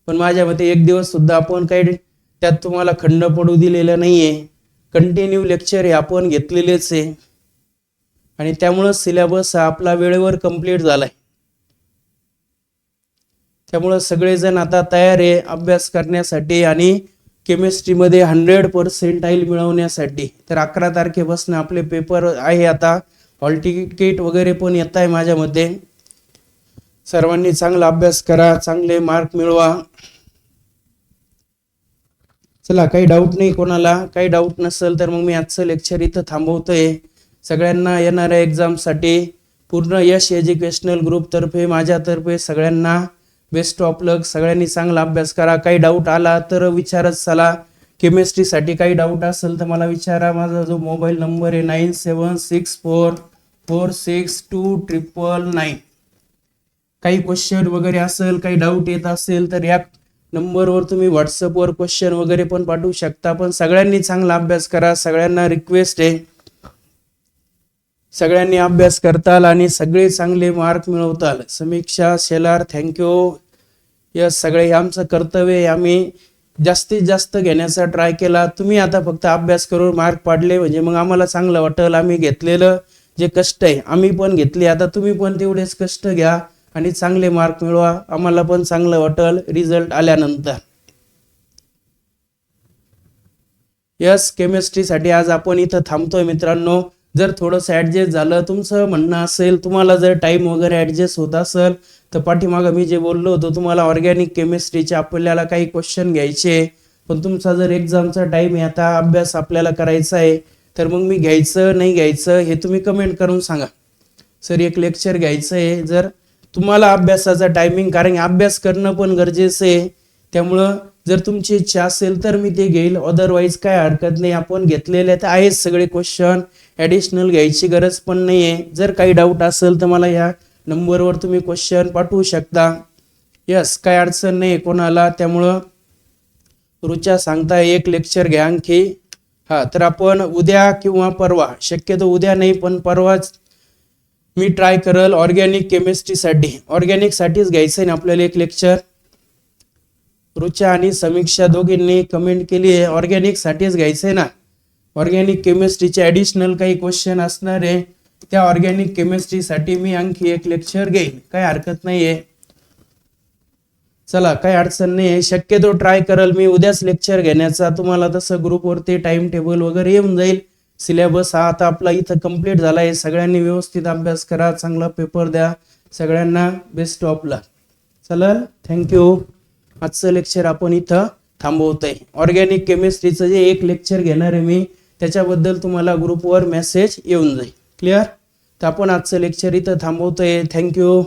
पण माझ्या मते एक दिवस सुद्धा आपण काही त्यात तुम्हाला खंड पडू दिलेला नाहीये. कंटिन्यू लेक्चर हे आपण घेतलेलेच आहे आणि त्यामुळे सिलेबस आपला वेळेवर कंप्लीट झालाय. त्यामुळे सगळेजण आता तयार आहे अभ्यास करण्यासाठी आणि केमिस्ट्रीमध्ये 100% मिळवण्यासाठी. तर 11 तारखेपासून आपले पेपर आहे. आता हॉल तिकीट वगैरे पण येत आहे माझ्या मते. सर्वांनी चांगला अभ्यास करा, चांगले मार्क मिळवा. चला, काही डाऊट नाही कोणाला? काही डाऊट नसेल तर मग मी आजचं लेक्चर इथं थांबवतोय. सगळ्यांना येणाऱ्या एक्झामसाठी पूर्ण यश एज्युकेशनल ग्रुपतर्फे माझ्यातर्फे सगळ्यांना बेस्ट ऑफ लक. सगळ्यांनी चांगला अभ्यास करा. काही डाऊट आला तर विचारत चला. केमिस्ट्रीसाठी काही डाऊट असेल तर मला विचारा. माझा जो मोबाईल नंबर आहे 9764462999. काही क्वेश्चन वगैरे असेल, काही डाऊट येत असेल तर या नंबरवर तुम्ही व्हॉट्सअपवर क्वेश्चन वगैरे पण पाठवू शकता. पण सगळ्यांनी चांगला अभ्यास करा. सगळ्यांना रिक्वेस्ट आहे, सगळ्यांनी अभ्यास करताल आणि सगळे चांगले मार्क मिळवताल. समीक्षा शेलार, थँक्यू. यस, सगळे आमचं कर्तव्य आहे. आम्ही जास्तीत जास्त घेण्याचा ट्राय केला. तुम्ही आता फक्त अभ्यास करून मार्क पाडले म्हणजे मग आम्हाला चांगलं वाटेल. आम्ही घेतलेलं जे कष्ट आहे आम्ही पण घेतले. आता तुम्ही पण तेवढेच कष्ट घ्या आणि चांगले मार्क मिळवा. आम्हाला पण चांगलं वाटेल रिझल्ट आल्यानंतर. यस, केमिस्ट्रीसाठी आज आपण इथं थांबतोय मित्रांनो. जर थोडंसं ॲडजस्ट झालं, तुमचं म्हणणं असेल, तुम्हाला जर टाईम वगैरे ॲडजस्ट होत असेल तर पाठीमागं मी जे बोललो होतो तुम्हाला ऑर्गॅनिक केमिस्ट्रीचे आपल्याला काही क्वेश्चन घ्यायचे, पण तुमचा जर एक्झामचा टाईम आहे, आता अभ्यास आपल्याला करायचा आहे, तर मग मी घ्यायचं नाही घ्यायचं हे तुम्ही कमेंट करून सांगा. सर एक लेक्चर घ्यायचं आहे. जर तुम्हाला अभ्यासाचा टायमिंग, कारण अभ्यास करणं पण गरजेचं आहे, त्यामुळं जर तुमची इच्छा असेल तर मी ते घेईल. अदरवाईज काय हरकत नाही. आपण घेतलेले तर आहेच सगळे क्वेश्चन, ॲडिशनल घ्यायची गरज पण नाही आहे. जर काही डाऊट असेल तर मला या नंबरवर तुम्ही क्वेश्चन पाठवू शकता. यस, काय अडचण नाही कोणाला. त्यामुळं रुचा सांगताय एक लेक्चर घ्या आणखी. हां, तर आपण उद्या किंवा परवा, शक्यतो उद्या नाही पण परवाच मी ट्राय करल ऑर्गॅनिक केमिस्ट्रीसाठी. ऑर्गॅनिकसाठीच घ्यायचं आहे ना आपल्याला एक लेक्चर. रुचा आणि समीक्षा दोघींनी कमेंट केली आहे ऑर्गॅनिकसाठीच घ्यायचं आहे ना. ऑर्गॅनिक केमिस्ट्रीचे ॲडिशनल काही क्वेश्चन असणार आहे, त्या ऑर्गॅनिक केमिस्ट्रीसाठी मी आणखी एक लेक्चर घेईन. काही हरकत नाही आहे. चला, काही अडचण नाही आहे. शक्यतो ट्राय करल मी उद्याच लेक्चर घेण्याचा. तुम्हाला तसं ग्रुपवरती टाइम टेबल वगैरे येऊन जाईल. सिलेबस हा आता आपला इथं कंप्लीट झाला आहे. सगळ्यांनी व्यवस्थित अभ्यास करा, चांगला पेपर द्या. सगळ्यांना बेस्ट ऑफ लक. चला, थँक्यू. आजचं लेक्चर आपण इथं थांबवतोय. ऑर्गॅनिक केमिस्ट्रीचं जे एक लेक्चर घेणार आहे मी, त्याच्याबद्दल तुम्हाला ग्रुपवर मेसेज येऊन जाईल. क्लिअर? तर आपण आजचं लेक्चर इथं थांबवतोय. थँक्यू.